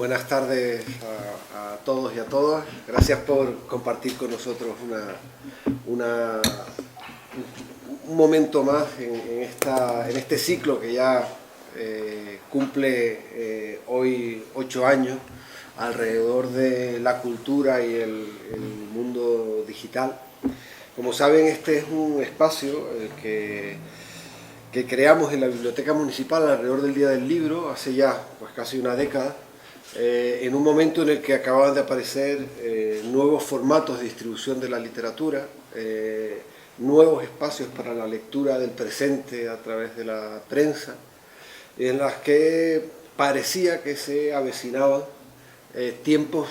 Buenas tardes a todos y a todas. Gracias por compartir con nosotros un momento más en este ciclo que ya cumple hoy 8 años alrededor de la cultura y el mundo digital. Como saben, este es un espacio que creamos en la Biblioteca Municipal alrededor del Día del Libro, hace ya casi una década, en un momento en el que acababan de aparecer nuevos formatos de distribución de la literatura, nuevos espacios para la lectura del presente a través de la prensa, en las que parecía que se avecinaban tiempos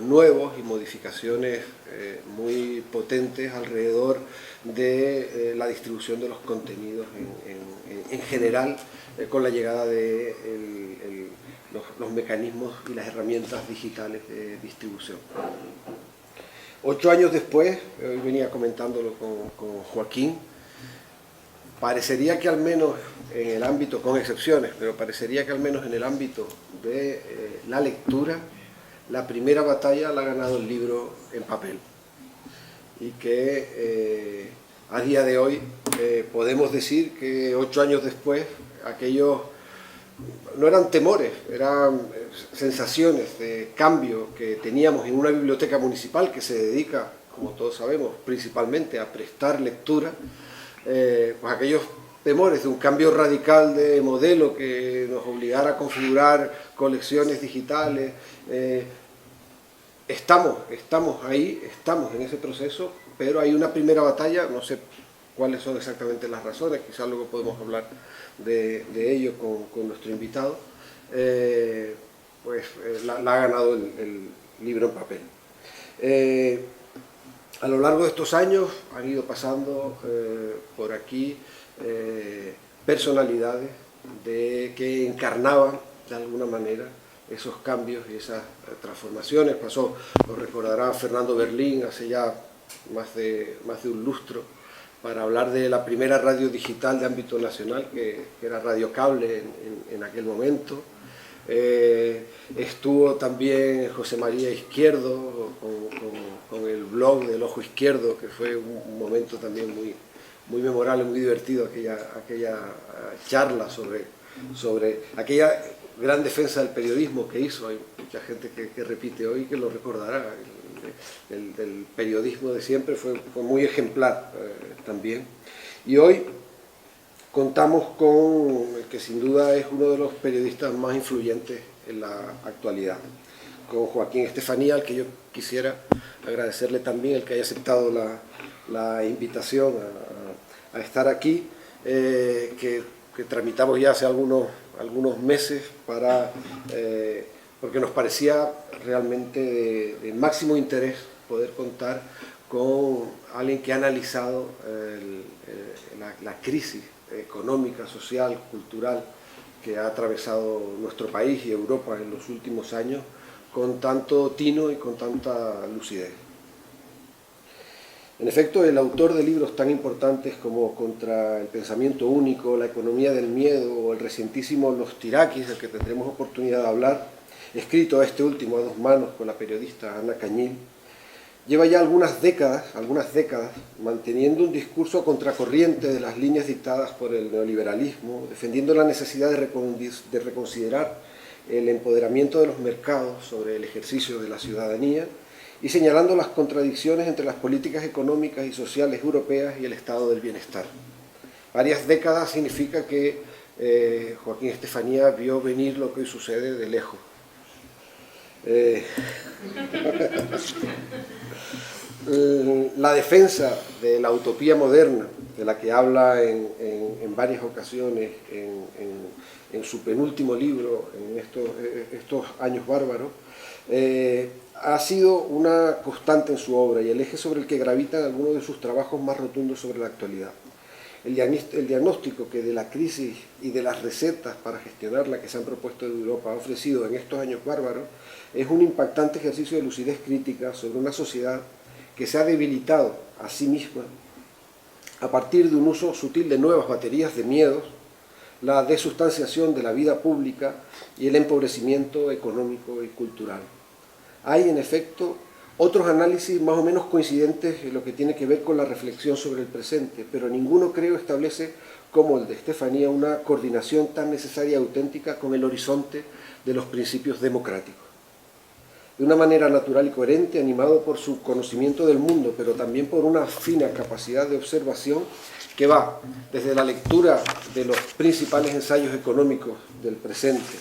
nuevos y modificaciones muy potentes alrededor de la distribución de los contenidos en general, con la llegada de los mecanismos y las herramientas digitales de distribución. 8 años después, hoy venía comentándolo con Joaquín, parecería que al menos en el ámbito, con excepciones, pero parecería que al menos en el ámbito de la lectura, la primera batalla la ha ganado el libro en papel. Y que a día de hoy podemos decir que 8 años después, aquellos no eran temores, eran sensaciones de cambio que teníamos en una biblioteca municipal que se dedica, como todos sabemos, principalmente a prestar lectura, pues aquellos temores de un cambio radical de modelo que nos obligara a configurar colecciones digitales. Estamos ahí, estamos en ese proceso, pero hay una primera batalla, no sé cuáles son exactamente las razones, quizás luego podemos hablar de ello con nuestro invitado, la ha ganado el libro en papel. A lo largo de estos años han ido pasando por aquí personalidades que encarnaban de alguna manera esos cambios y esas transformaciones. Lo recordará Fernando Berlín hace ya más de un lustro, para hablar de la primera radio digital de ámbito nacional, que era Radio Cable en aquel momento. Estuvo también José María Izquierdo con el blog del Ojo Izquierdo, que fue un momento también muy memorable, muy divertido, aquella charla sobre aquella gran defensa del periodismo que hizo. Hay mucha gente que repite hoy que lo recordará. El periodismo de siempre fue muy ejemplar también. Y hoy contamos con el que sin duda es uno de los periodistas más influyentes en la actualidad, con Joaquín Estefanía, al que yo quisiera agradecerle también el que haya aceptado la invitación a estar aquí, que tramitamos ya hace algunos meses porque nos parecía realmente de máximo interés poder contar con alguien que ha analizado la crisis económica, social, cultural que ha atravesado nuestro país y Europa en los últimos años con tanto tino y con tanta lucidez. En efecto, el autor de libros tan importantes como Contra el pensamiento único, La economía del miedo o el recientísimo Los Tirakis, del que tendremos oportunidad de hablar, escrito este último a 2 manos con la periodista Ana Cañil, lleva ya algunas décadas manteniendo un discurso contracorriente de las líneas dictadas por el neoliberalismo, defendiendo la necesidad de reconsiderar el empoderamiento de los mercados sobre el ejercicio de la ciudadanía y señalando las contradicciones entre las políticas económicas y sociales europeas y el estado del bienestar. Varias décadas significa que Joaquín Estefanía vio venir lo que hoy sucede de lejos. La defensa de la utopía moderna, de la que habla en varias ocasiones en su penúltimo libro, en estos años bárbaros, ha sido una constante en su obra y el eje sobre el que gravitan algunos de sus trabajos más rotundos sobre la actualidad. El diagnóstico que de la crisis y de las recetas para gestionarla que se han propuesto en Europa ha ofrecido en estos años bárbaros es un impactante ejercicio de lucidez crítica sobre una sociedad que se ha debilitado a sí misma a partir de un uso sutil de nuevas baterías de miedos, la desustanciación de la vida pública y el empobrecimiento económico y cultural. Hay, en efecto, otros análisis más o menos coincidentes en lo que tiene que ver con la reflexión sobre el presente, pero ninguno, creo, establece, como el de Estefanía, una coordinación tan necesaria y auténtica con el horizonte de los principios democráticos. De una manera natural y coherente, animado por su conocimiento del mundo, pero también por una fina capacidad de observación que va desde la lectura de los principales ensayos económicos del presente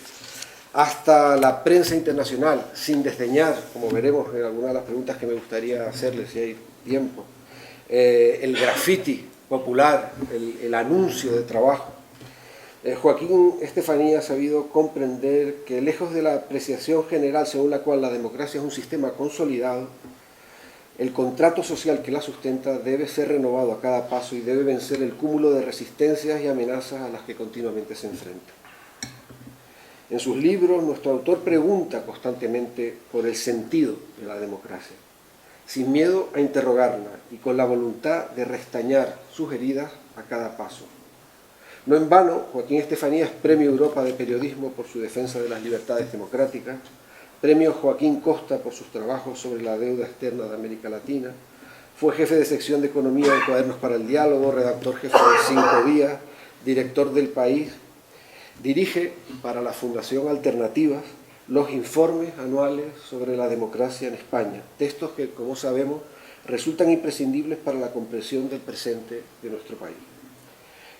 hasta la prensa internacional, sin desdeñar, como veremos en algunas de las preguntas que me gustaría hacerles si hay tiempo, el graffiti popular, el anuncio de trabajo. Joaquín Estefanía ha sabido comprender que, lejos de la apreciación general según la cual la democracia es un sistema consolidado, el contrato social que la sustenta debe ser renovado a cada paso y debe vencer el cúmulo de resistencias y amenazas a las que continuamente se enfrenta. En sus libros, nuestro autor pregunta constantemente por el sentido de la democracia, sin miedo a interrogarla y con la voluntad de restañar sus heridas a cada paso. No en vano, Joaquín Estefanía es Premio Europa de Periodismo por su defensa de las libertades democráticas, Premio Joaquín Costa por sus trabajos sobre la deuda externa de América Latina, fue jefe de sección de Economía en Cuadernos para el Diálogo, redactor jefe de 5 Días, director del País. Dirige para la Fundación Alternativas los informes anuales sobre la democracia en España, textos que, como sabemos, resultan imprescindibles para la comprensión del presente de nuestro país.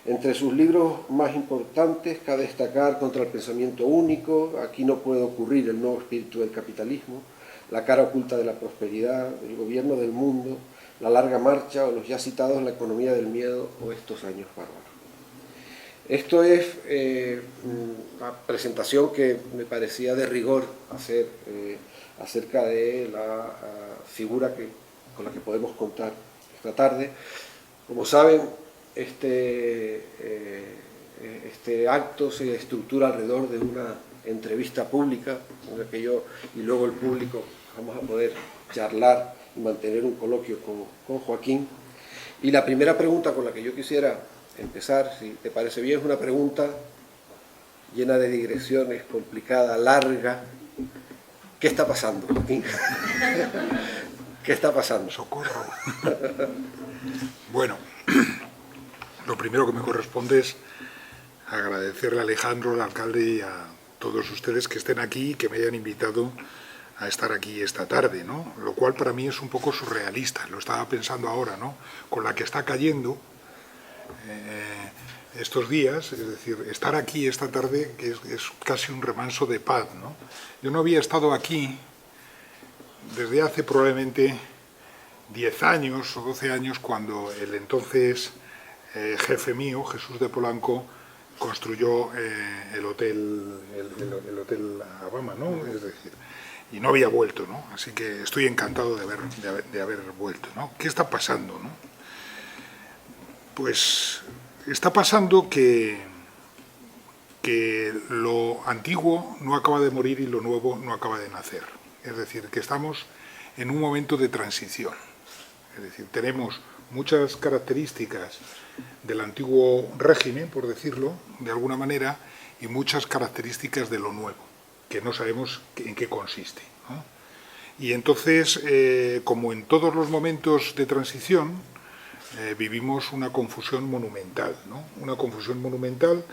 Entre sus libros más importantes cabe destacar Contra el pensamiento único, Aquí no puede ocurrir, el nuevo espíritu del capitalismo, La cara oculta de la prosperidad, El gobierno del mundo, La larga marcha o los ya citados La economía del miedo o Estos años bárbaros. Esto es una presentación que me parecía de rigor hacer acerca de la figura con la que podemos contar esta tarde. Como saben, este acto se estructura alrededor de una entrevista pública en la que yo y luego el público vamos a poder charlar y mantener un coloquio con Joaquín. Y la primera pregunta con la que yo quisiera empezar, si te parece bien, es una pregunta llena de digresiones, complicada, larga. ¿Qué está pasando, Joaquín? ¿Qué está pasando? Socorro. Bueno, lo primero que me corresponde es agradecerle a Alejandro, al alcalde, y a todos ustedes que estén aquí y que me hayan invitado a estar aquí esta tarde, ¿no? Lo cual para mí es un poco surrealista, lo estaba pensando ahora, ¿no? Con la que está cayendo estos días, es decir, estar aquí esta tarde que es casi un remanso de paz, ¿no? Yo no había estado aquí desde hace probablemente 10 años o 12 años, cuando el entonces jefe mío, Jesús de Polanco, construyó el hotel Alabama, ¿no? Es decir, y no había vuelto, ¿no? Así que estoy encantado de haber vuelto, ¿no? ¿Qué está pasando, no? Pues está pasando que lo antiguo no acaba de morir y lo nuevo no acaba de nacer. Es decir, que estamos en un momento de transición. Es decir, tenemos muchas características del antiguo régimen, por decirlo de alguna manera, y muchas características de lo nuevo, que no sabemos en qué consiste, ¿no? Y entonces, como en todos los momentos de transición, vivimos una confusión monumental, ¿no? Una confusión monumental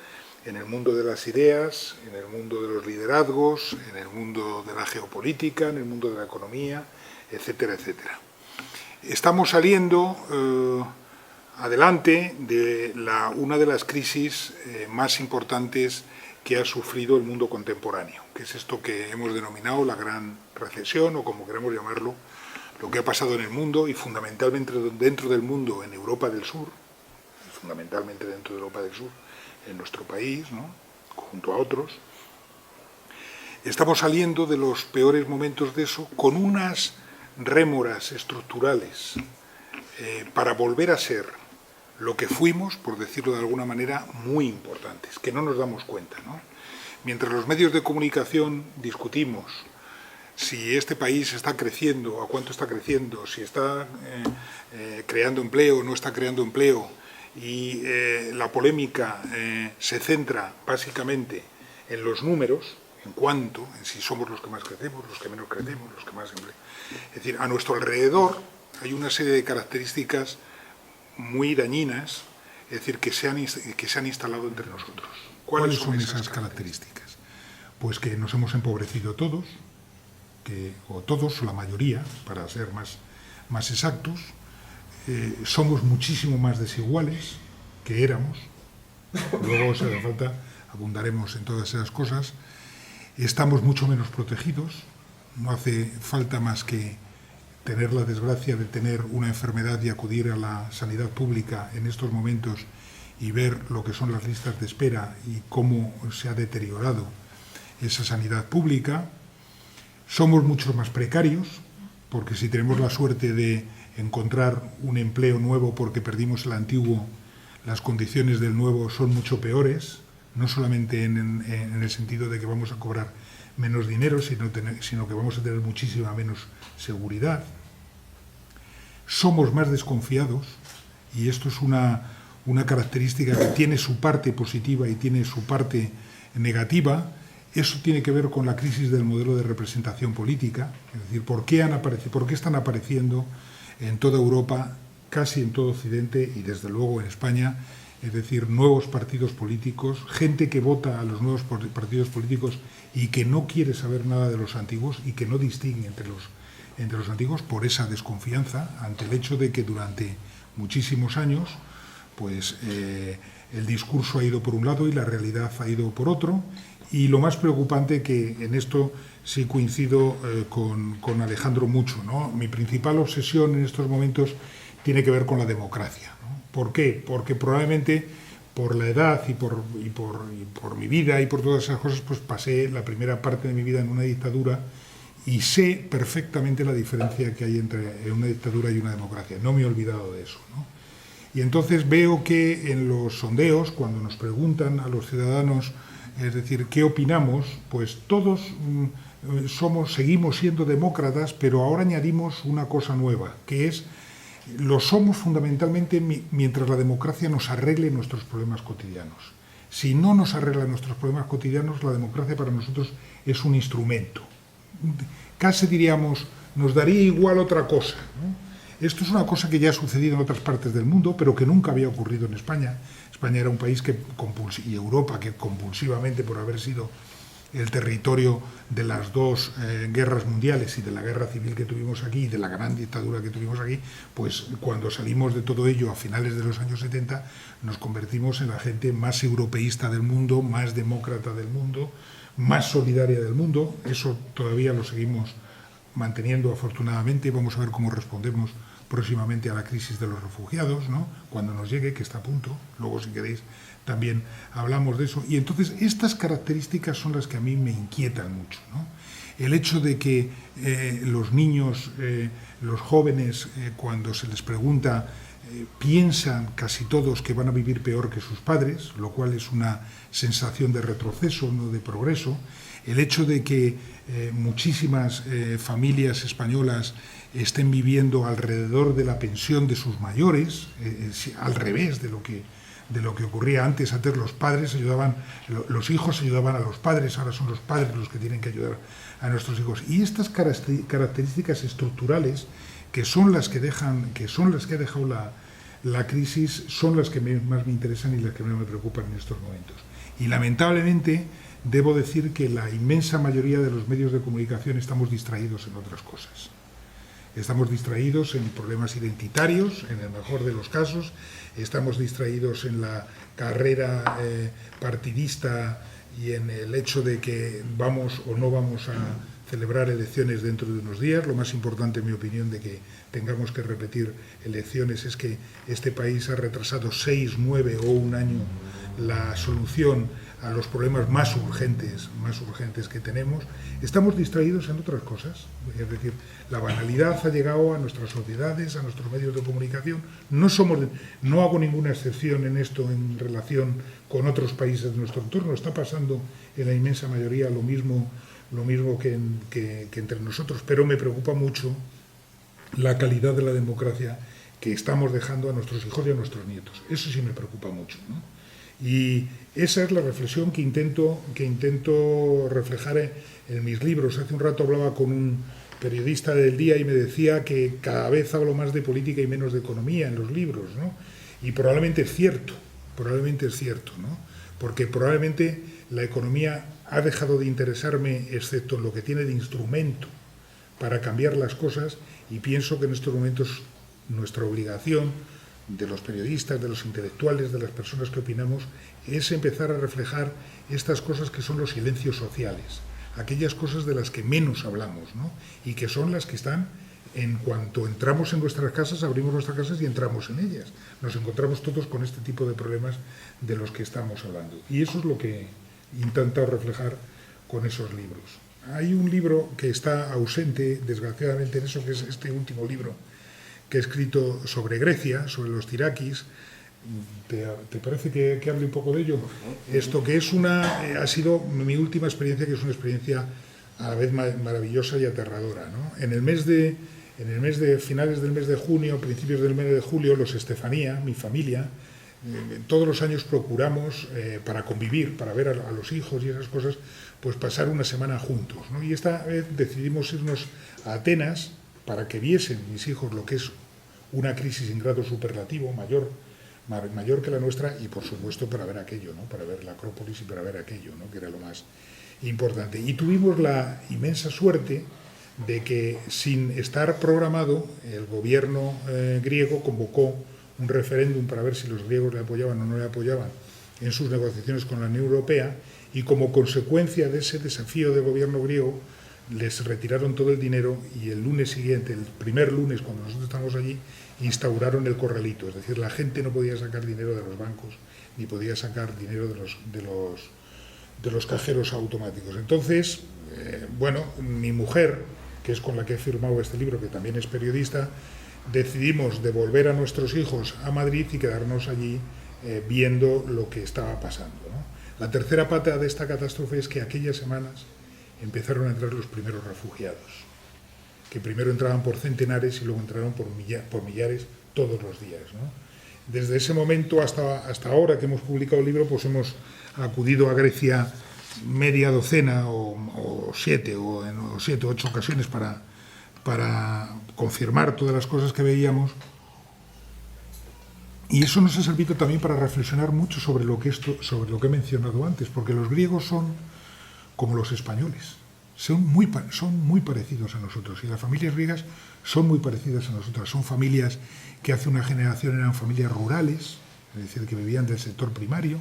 en el mundo de las ideas, en el mundo de los liderazgos, en el mundo de la geopolítica, en el mundo de la economía, etcétera, etcétera. Estamos saliendo adelante de una de las crisis más importantes que ha sufrido el mundo contemporáneo, que es esto que hemos denominado la gran recesión, o como queramos llamarlo, lo que ha pasado en el mundo, y fundamentalmente dentro del mundo, en Europa del Sur, fundamentalmente dentro de Europa del Sur, en nuestro país, ¿no? Junto a otros. Estamos saliendo de los peores momentos de eso con unas rémoras estructurales para volver a ser lo que fuimos, por decirlo de alguna manera, muy importantes, que no nos damos cuenta, ¿no? Mientras los medios de comunicación discutimos si este país está creciendo, a cuánto está creciendo, si está creando empleo o no está creando empleo, y la polémica se centra básicamente en los números, en cuánto, en si somos los que más crecemos, los que menos crecemos, los que más emplean. Es decir, a nuestro alrededor hay una serie de características muy dañinas, es decir, que se han instalado entre nosotros. ¿Cuáles son esas características? Pues que nos hemos empobrecido todos, o todos, o la mayoría, para ser más exactos, somos muchísimo más desiguales que éramos, luego si hace falta abundaremos en todas esas cosas, estamos mucho menos protegidos, no hace falta más que tener la desgracia de tener una enfermedad y acudir a la sanidad pública en estos momentos y ver lo que son las listas de espera y cómo se ha deteriorado esa sanidad pública. Somos mucho más precarios, porque si tenemos la suerte de encontrar un empleo nuevo porque perdimos el antiguo, las condiciones del nuevo son mucho peores, no solamente en el sentido de que vamos a cobrar menos dinero, sino que vamos a tener muchísima menos seguridad. Somos más desconfiados, y esto es una característica que tiene su parte positiva y tiene su parte negativa. Eso tiene que ver con la crisis del modelo de representación política, es decir, ¿por qué están apareciendo en toda Europa, casi en todo Occidente y desde luego en España, es decir, nuevos partidos políticos, gente que vota a los nuevos partidos políticos y que no quiere saber nada de los antiguos y que no distingue entre los antiguos por esa desconfianza ante el hecho de que durante muchísimos años pues el discurso ha ido por un lado y la realidad ha ido por otro. Y lo más preocupante, que en esto sí coincido con Alejandro mucho, ¿no? Mi principal obsesión en estos momentos tiene que ver con la democracia, ¿no? ¿Por qué? Porque probablemente por la edad y por mi vida y por todas esas cosas, pues pasé la primera parte de mi vida en una dictadura y sé perfectamente la diferencia que hay entre una dictadura y una democracia. No me he olvidado de eso, ¿no? Y entonces veo que en los sondeos, cuando nos preguntan a los ciudadanos, es decir, ¿qué opinamos? Pues todos seguimos siendo demócratas, pero ahora añadimos una cosa nueva, que es, lo somos fundamentalmente mientras la democracia nos arregle nuestros problemas cotidianos. Si no nos arregla nuestros problemas cotidianos, la democracia para nosotros es un instrumento. Casi diríamos, nos daría igual otra cosa, ¿no? Esto es una cosa que ya ha sucedido en otras partes del mundo, pero que nunca había ocurrido en España. España era un país y Europa que compulsivamente, por haber sido el territorio de las dos guerras mundiales y de la guerra civil que tuvimos aquí y de la gran dictadura que tuvimos aquí, pues cuando salimos de todo ello a finales de los años 70 nos convertimos en la gente más europeísta del mundo, más demócrata del mundo, más solidaria del mundo. Eso todavía lo seguimos manteniendo afortunadamente. Vamos a ver cómo respondemos próximamente a la crisis de los refugiados, ¿no? Cuando nos llegue, que está a punto. Luego, si queréis, también hablamos de eso. Y entonces estas características son las que a mí me inquietan mucho, ¿no? El hecho de que los niños, los jóvenes, cuando se les pregunta, piensan casi todos que van a vivir peor que sus padres, lo cual es una sensación de retroceso, no de progreso. El hecho de que muchísimas familias españolas estén viviendo alrededor de la pensión de sus mayores, al revés de lo que ocurría antes. Antes los padres ayudaban, los hijos ayudaban a los padres, ahora son los padres los que tienen que ayudar a nuestros hijos. Y estas características estructurales, que son las que ha dejado la crisis, son las que más me interesan y las que más me preocupan en estos momentos. Y lamentablemente debo decir que la inmensa mayoría de los medios de comunicación estamos distraídos en otras cosas. Estamos distraídos en problemas identitarios, en el mejor de los casos, estamos distraídos en la carrera partidista y en el hecho de que vamos o no vamos a celebrar elecciones dentro de unos días. Lo más importante, en mi opinión, de que tengamos que repetir elecciones es que este país ha retrasado 6, 9 o un año la solución a los problemas más urgentes que tenemos. Estamos distraídos en otras cosas, es decir, la banalidad ha llegado a nuestras sociedades, a nuestros medios de comunicación. No hago ninguna excepción en esto en relación con otros países de nuestro entorno. Está pasando en la inmensa mayoría lo mismo que entre nosotros, pero me preocupa mucho la calidad de la democracia que estamos dejando a nuestros hijos y a nuestros nietos. Eso sí me preocupa mucho, ¿no? Y esa es la reflexión que intento reflejar en mis libros. Hace un rato hablaba con un periodista del Día y me decía que cada vez hablo más de política y menos de economía en los libros, ¿no? Y probablemente es cierto, ¿no? Porque probablemente la economía ha dejado de interesarme, excepto en lo que tiene de instrumento para cambiar las cosas, y pienso que en estos momentos nuestra obligación, de los periodistas, de los intelectuales, de las personas que opinamos, es empezar a reflejar estas cosas que son los silencios sociales, aquellas cosas de las que menos hablamos, ¿no? Y que son las que están en cuanto entramos en nuestras casas, abrimos nuestras casas y entramos en ellas. Nos encontramos todos con este tipo de problemas de los que estamos hablando. Y eso es lo que he intentado reflejar con esos libros. Hay un libro que está ausente, desgraciadamente, en eso, que es este último libro que he escrito sobre Grecia, sobre los tirakis. ¿Te parece que hable un poco de ello? Esto que es ha sido mi última experiencia, que es una experiencia a la vez maravillosa y aterradora, ¿no? En el mes de finales del mes de junio, principios del mes de julio, los Estefanía, mi familia, todos los años procuramos, para convivir, para ver a los hijos y esas cosas, pues pasar una semana juntos, ¿no? Y esta vez decidimos irnos a Atenas para que viesen mis hijos lo que es una crisis en grado superlativo, mayor que la nuestra, y por supuesto para ver aquello, ¿no? Para ver la Acrópolis y para ver aquello, ¿no? Que era lo más importante. Y tuvimos la inmensa suerte de que, sin estar programado, el gobierno griego convocó un referéndum para ver si los griegos le apoyaban o no le apoyaban en sus negociaciones con la Unión Europea, y como consecuencia de ese desafío del gobierno griego les retiraron todo el dinero, y el lunes siguiente, el primer lunes cuando nosotros estábamos allí, instauraron el corralito, es decir, la gente no podía sacar dinero de los bancos ni podía sacar dinero de los cajeros automáticos. Entonces, mi mujer, que es con la que he firmado este libro, que también es periodista, decidimos devolver a nuestros hijos a Madrid y quedarnos allí viendo lo que estaba pasando, ¿no? La tercera pata de esta catástrofe es que aquellas semanas empezaron a entrar los primeros refugiados, que primero entraban por centenares y luego entraron por millares todos los días, ¿no? Desde ese momento hasta ahora que hemos publicado el libro, pues hemos acudido a Grecia media docena o siete o 8 ocasiones para confirmar todas las cosas que veíamos. Y eso nos ha servido también para reflexionar mucho sobre lo que he mencionado antes, porque los griegos son como los españoles, son muy parecidos a nosotros, y las familias griegas son muy parecidas a nosotras. Son familias que hace una generación eran familias rurales, es decir, que vivían del sector primario,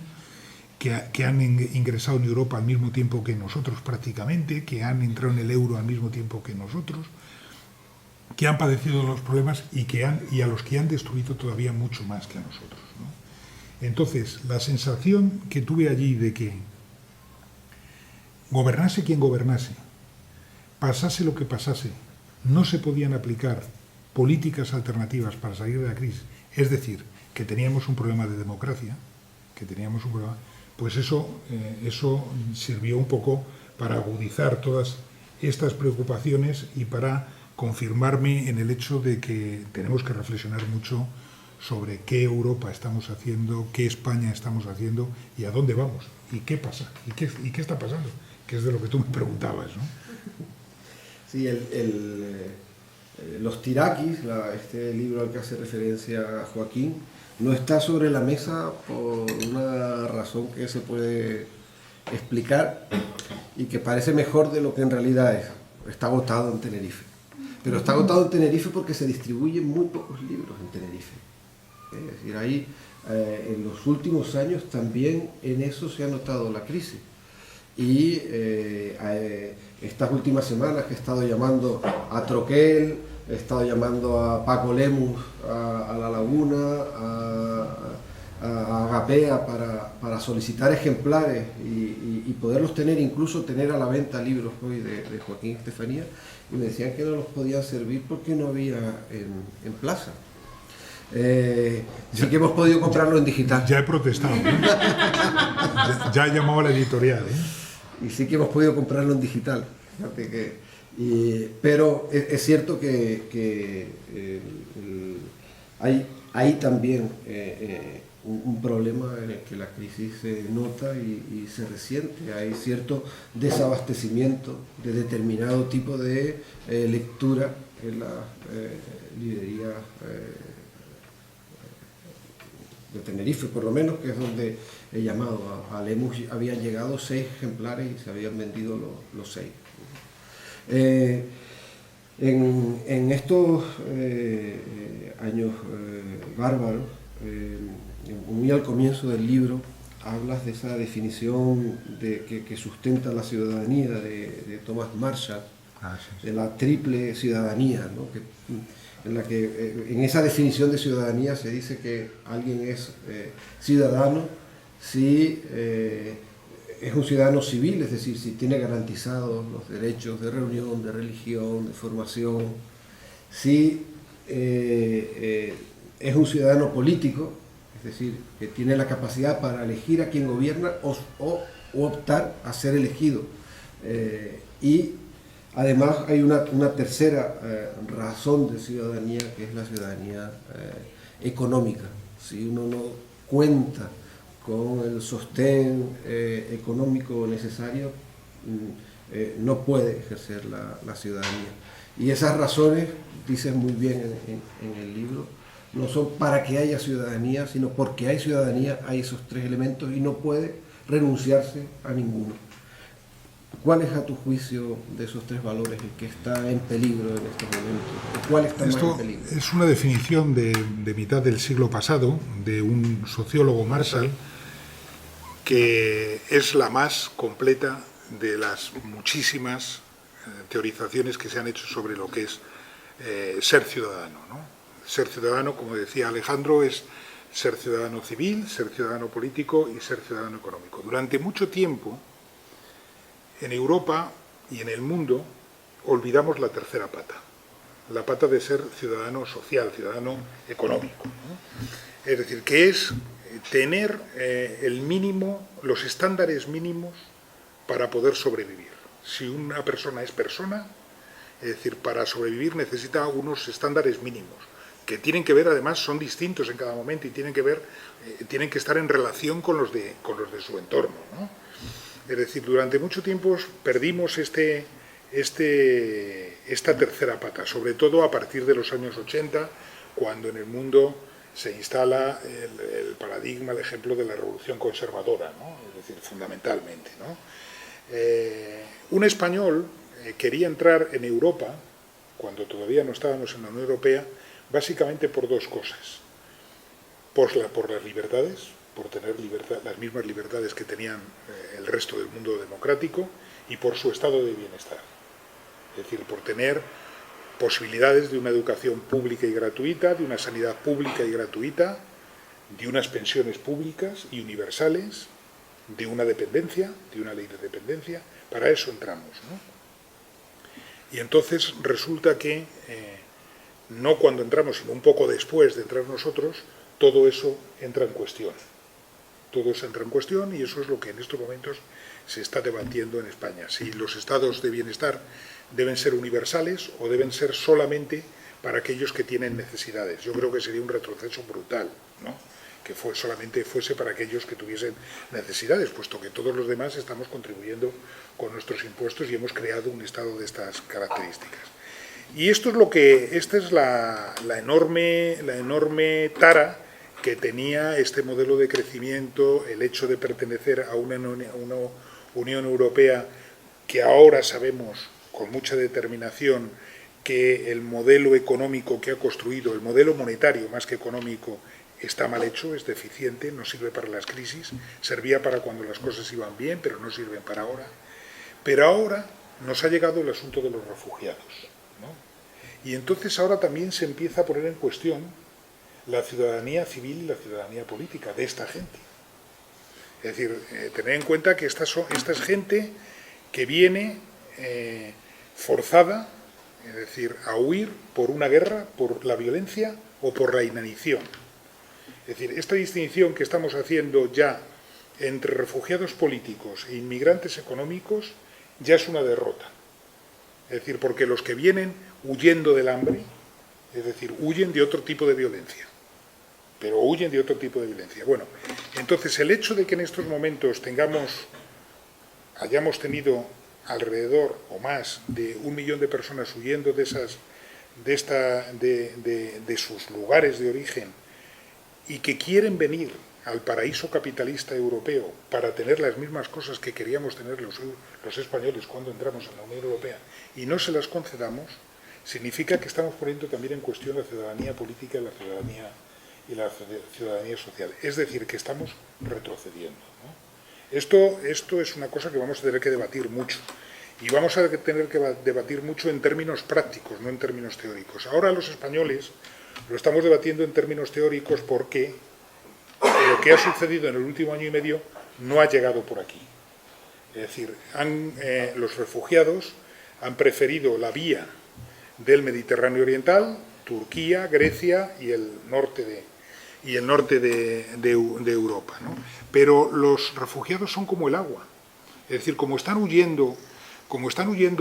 que han ingresado en Europa al mismo tiempo que nosotros prácticamente, que han entrado en el euro al mismo tiempo que nosotros, que han padecido los problemas y a los que han destruido todavía mucho más que a nosotros, ¿no? Entonces, la sensación que tuve allí de que gobernase quien gobernase, pasase lo que pasase, no se podían aplicar políticas alternativas para salir de la crisis, es decir, que teníamos un problema de democracia, pues eso sirvió un poco para agudizar todas estas preocupaciones y para confirmarme en el hecho de que tenemos que reflexionar mucho sobre qué Europa estamos haciendo, qué España estamos haciendo y a dónde vamos, y qué pasa, y qué está pasando, que es de lo que tú me preguntabas, ¿no? Sí, los tirakis, este libro al que hace referencia Joaquín, no está sobre la mesa por una razón que se puede explicar y que parece mejor de lo que en realidad es. Está agotado en Tenerife. Pero está agotado en Tenerife porque se distribuyen muy pocos libros en Tenerife. Es decir, ahí en los últimos años también en eso se ha notado la crisis. Y estas últimas semanas que he estado llamando a Troquel, he estado llamando a Paco Lemus, a La Laguna, a Agapea para solicitar ejemplares y poderlos tener, incluso tener a la venta libros hoy de Joaquín Estefanía, y me decían que no los podían servir porque no había en plaza. Sí que hemos podido comprarlo en digital. Ya he protestado, ¿eh? ya he llamado a la editorial, ¿eh? Y sí que hemos podido comprarlo en digital. Fíjate que, pero es cierto que hay también un problema en el que la crisis se nota y se resiente. Hay cierto desabastecimiento de determinado tipo de lectura en la librería de Tenerife, por lo menos, que es donde he llamado. A Lemus habían llegado 6 ejemplares y se habían vendido los 6. En estos años bárbaros, muy al comienzo del libro, hablas de esa definición que sustenta la ciudadanía de Thomas Marshall, de la triple ciudadanía, ¿no? En esa definición de ciudadanía se dice que alguien es ciudadano si es un ciudadano civil, es decir, si tiene garantizados los derechos de reunión, de religión, de formación, si es un ciudadano político, es decir, que tiene la capacidad para elegir a quien gobierna o optar a ser elegido. Y además hay una tercera razón de ciudadanía, que es la ciudadanía económica. Si uno no cuenta con el sostén económico necesario, no puede ejercer la ciudadanía. Y esas razones, dices muy bien en el libro, no son para que haya ciudadanía, sino porque hay ciudadanía, hay esos 3 elementos y no puede renunciarse a ninguno. ¿Cuál es, a tu juicio, de esos 3 valores el que está en peligro en estos momentos? ¿Cuál está más en peligro? Es una definición de mitad del siglo pasado, de un sociólogo, Marshall, que es la más completa de las muchísimas teorizaciones que se han hecho sobre lo que es ser ciudadano, ¿no? Ser ciudadano, como decía Alejandro, es ser ciudadano civil, ser ciudadano político y ser ciudadano económico. Durante mucho tiempo, en Europa y en el mundo, olvidamos la tercera pata, la pata de ser ciudadano social, ciudadano económico, ¿no? Es decir, que es tener el mínimo, los estándares mínimos para poder sobrevivir. Si una persona es persona, es decir, para sobrevivir necesita unos estándares mínimos, que tienen que ver, además, son distintos en cada momento y tienen que estar en relación con los de su entorno, ¿no? Es decir, durante mucho tiempo perdimos esta tercera pata, sobre todo a partir de los años 80, cuando en el mundo se instala el paradigma, el ejemplo de la revolución conservadora, ¿no? Es decir, fundamentalmente, ¿no? Un español quería entrar en Europa, cuando todavía no estábamos en la Unión Europea, básicamente por 2 cosas. Por las libertades, por tener las mismas libertades que tenían el resto del mundo democrático, y por su estado de bienestar. Es decir, por tener posibilidades de una educación pública y gratuita, de una sanidad pública y gratuita, de unas pensiones públicas y universales, de una dependencia, de una ley de dependencia. Para eso entramos, ¿no? Y entonces resulta que no cuando entramos, sino un poco después de entrar nosotros, todo eso entra en cuestión. Todo eso entra en cuestión y eso es lo que en estos momentos se está debatiendo en España. Si los estados de bienestar deben ser universales o deben ser solamente para aquellos que tienen necesidades. Yo creo que sería un retroceso brutal, ¿no? Que solamente fuese para aquellos que tuviesen necesidades, puesto que todos los demás estamos contribuyendo con nuestros impuestos y hemos creado un estado de estas características. Y esta es la enorme tara que tenía este modelo de crecimiento, el hecho de pertenecer a una Unión Europea que ahora sabemos con mucha determinación que el modelo económico que ha construido, el modelo monetario más que económico, está mal hecho, es deficiente, no sirve para las crisis, servía para cuando las cosas iban bien, pero no sirven para ahora. Pero ahora nos ha llegado el asunto de los refugiados, ¿no? Y entonces ahora también se empieza a poner en cuestión la ciudadanía civil y la ciudadanía política de esta gente. Es decir, tener en cuenta que esta es gente que viene forzada, es decir, a huir por una guerra, por la violencia o por la inanición. Es decir, esta distinción que estamos haciendo ya entre refugiados políticos e inmigrantes económicos ya es una derrota. Es decir, porque los que vienen huyendo del hambre, Es decir, huyen de otro tipo de violencia. Pero huyen de otro tipo de violencia. Bueno, entonces el hecho de que en estos momentos hayamos tenido alrededor o más de 1 millón de personas huyendo de sus lugares de origen y que quieren venir al paraíso capitalista europeo para tener las mismas cosas que queríamos tener los españoles cuando entramos en la Unión Europea y no se las concedamos, significa que estamos poniendo también en cuestión la ciudadanía política y la ciudadanía social. Es decir, que estamos retrocediendo, ¿no? Esto es una cosa que vamos a tener que debatir mucho. Y vamos a tener que debatir mucho en términos prácticos, no en términos teóricos. Ahora los españoles lo estamos debatiendo en términos teóricos porque lo que ha sucedido en el último año y medio no ha llegado por aquí. Es decir, los refugiados han preferido la vía del Mediterráneo Oriental, Turquía, Grecia y el norte de Europa, ¿no? Pero los refugiados son como el agua. Es decir, como están huyendo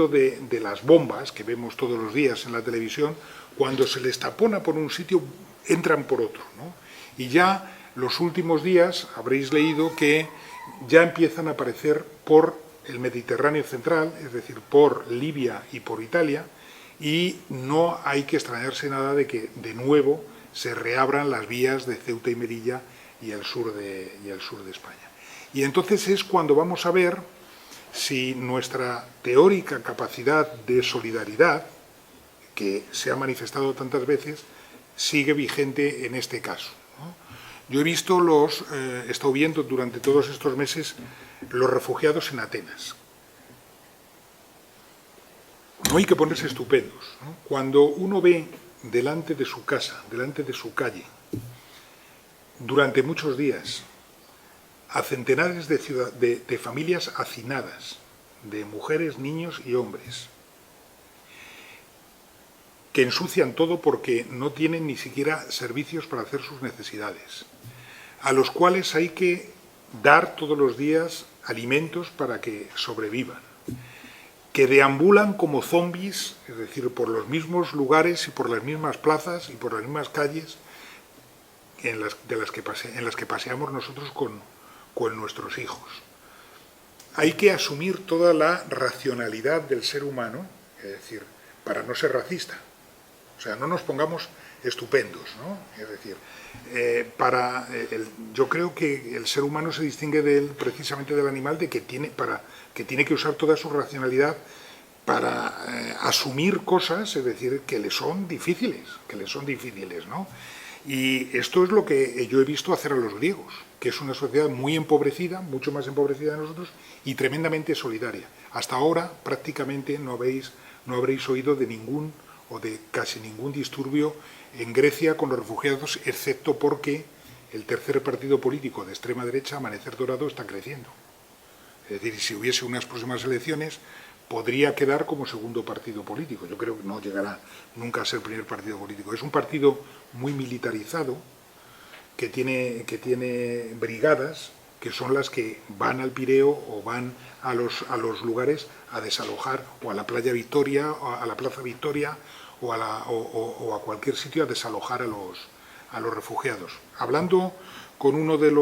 de las bombas que vemos todos los días en la televisión, cuando se les tapona por un sitio, entran por otro, ¿no? Y ya los últimos días habréis leído que ya empiezan a aparecer por el Mediterráneo central, es decir, por Libia y por Italia, y no hay que extrañarse nada de que de nuevo se reabran las vías de Ceuta y Melilla y el sur de España. Y entonces es cuando vamos a ver si nuestra teórica capacidad de solidaridad, que se ha manifestado tantas veces, sigue vigente en este caso, ¿no? Yo he estado viendo durante todos estos meses los refugiados en Atenas. No hay que ponerse estupendos, ¿no? Cuando uno ve delante de su casa, delante de su calle, durante muchos días, a centenares de familias hacinadas, de mujeres, niños y hombres, que ensucian todo porque no tienen ni siquiera servicios para hacer sus necesidades, a los cuales hay que dar todos los días alimentos para que sobrevivan, que deambulan como zombies, es decir, por los mismos lugares y por las mismas plazas y por las mismas calles en las que paseamos nosotros con nuestros hijos. Hay que asumir toda la racionalidad del ser humano, es decir, para no ser racista. O sea, no nos pongamos estupendos, ¿no? Es decir, yo creo que el ser humano se distingue precisamente del animal de que tiene que usar toda su racionalidad para asumir cosas, es decir, que le son difíciles, ¿no? Y esto es lo que yo he visto hacer a los griegos, que es una sociedad muy empobrecida, mucho más empobrecida de nosotros, y tremendamente solidaria. Hasta ahora prácticamente no habréis oído de ningún o de casi ningún disturbio en Grecia con los refugiados, excepto porque el tercer partido político de extrema derecha, Amanecer Dorado, está creciendo. Es decir, si hubiese unas próximas elecciones, podría quedar como segundo partido político. Yo creo que no llegará nunca a ser primer partido político. Es un partido muy militarizado, que tiene brigadas, que son las que van al Pireo o van a los lugares a desalojar, o a la playa Victoria, o a la plaza Victoria, o a cualquier sitio a desalojar a los refugiados. Hablando con uno de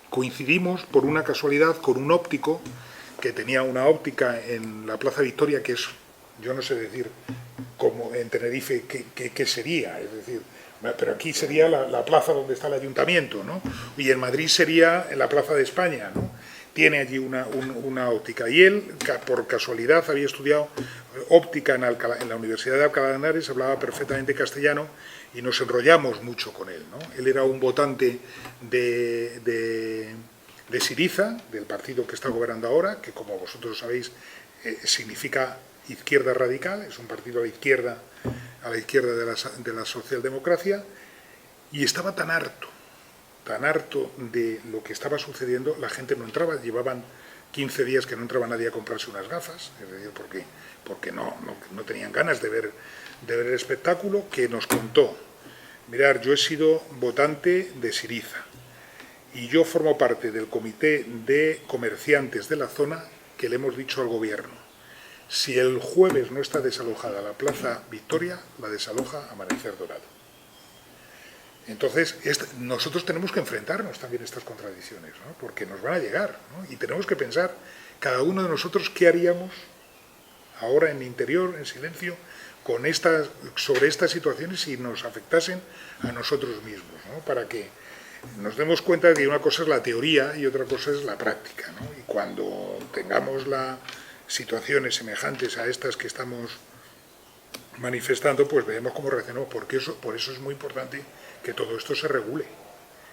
coincidimos por una casualidad con un óptico que tenía una óptica en la plaza Victoria, que es, yo no sé decir, como en Tenerife, qué sería, es decir, pero aquí sería la plaza donde está el ayuntamiento, ¿no? Y en Madrid sería en la plaza de España, ¿no? Tiene allí una óptica. Y él, por casualidad, había estudiado óptica en la Universidad de Alcalá de Henares, hablaba perfectamente castellano y nos enrollamos mucho con él, ¿no? Él era un votante de Syriza, del partido que está gobernando ahora, que como vosotros sabéis significa izquierda radical, es un partido a la izquierda de la socialdemocracia, y estaba tan harto de lo que estaba sucediendo. La gente no entraba, llevaban 15 días que no entraba nadie a comprarse unas gafas, es decir, porque no tenían ganas de ver el espectáculo, que nos contó: mirad, yo he sido votante de Syriza y yo formo parte del comité de comerciantes de la zona, que le hemos dicho al gobierno Si el jueves no está desalojada la Plaza Victoria, la desaloja Amanecer Dorado. Entonces, nosotros tenemos que enfrentarnos también a estas contradicciones, ¿no? Porque nos van a llegar, ¿no? Y tenemos que pensar, cada uno de nosotros, qué haríamos ahora en interior, en silencio, sobre estas situaciones si nos afectasen a nosotros mismos, ¿no? Para que nos demos cuenta de que una cosa es la teoría y otra cosa es la práctica, ¿no? Y cuando tengamos situaciones semejantes a estas que estamos manifestando, pues veremos cómo reaccionamos. Por eso es muy importante que todo esto se regule,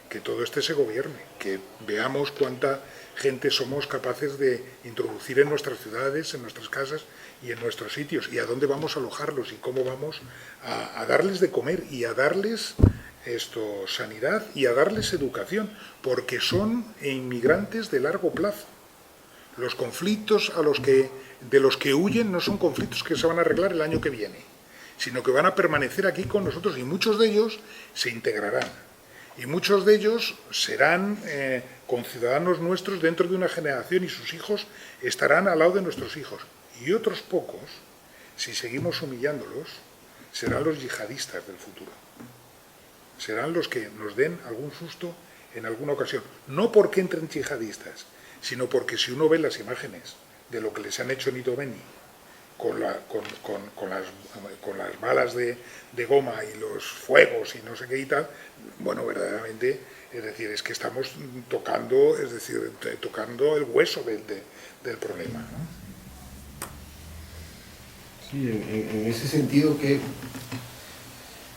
que todo esto se gobierne, que veamos cuánta gente somos capaces de introducir en nuestras ciudades, en nuestras casas y en nuestros sitios, y a dónde vamos a alojarlos y cómo vamos a darles de comer y a darles sanidad y a darles educación, porque son inmigrantes de largo plazo. Los conflictos de los que huyen no son conflictos que se van a arreglar el año que viene, sino que van a permanecer aquí con nosotros, y muchos de ellos se integrarán, y muchos de ellos serán conciudadanos nuestros dentro de una generación, y sus hijos estarán al lado de nuestros hijos. Y otros pocos, si seguimos humillándolos, serán los yihadistas del futuro. Serán los que nos den algún susto en alguna ocasión. No porque entren yihadistas, sino porque si uno ve las imágenes de lo que les han hecho en Idomeni, con las balas de goma y los fuegos y no sé qué y tal, bueno, verdaderamente, es decir, es que estamos tocando el hueso del problema, ¿no? Sí, en ese sentido que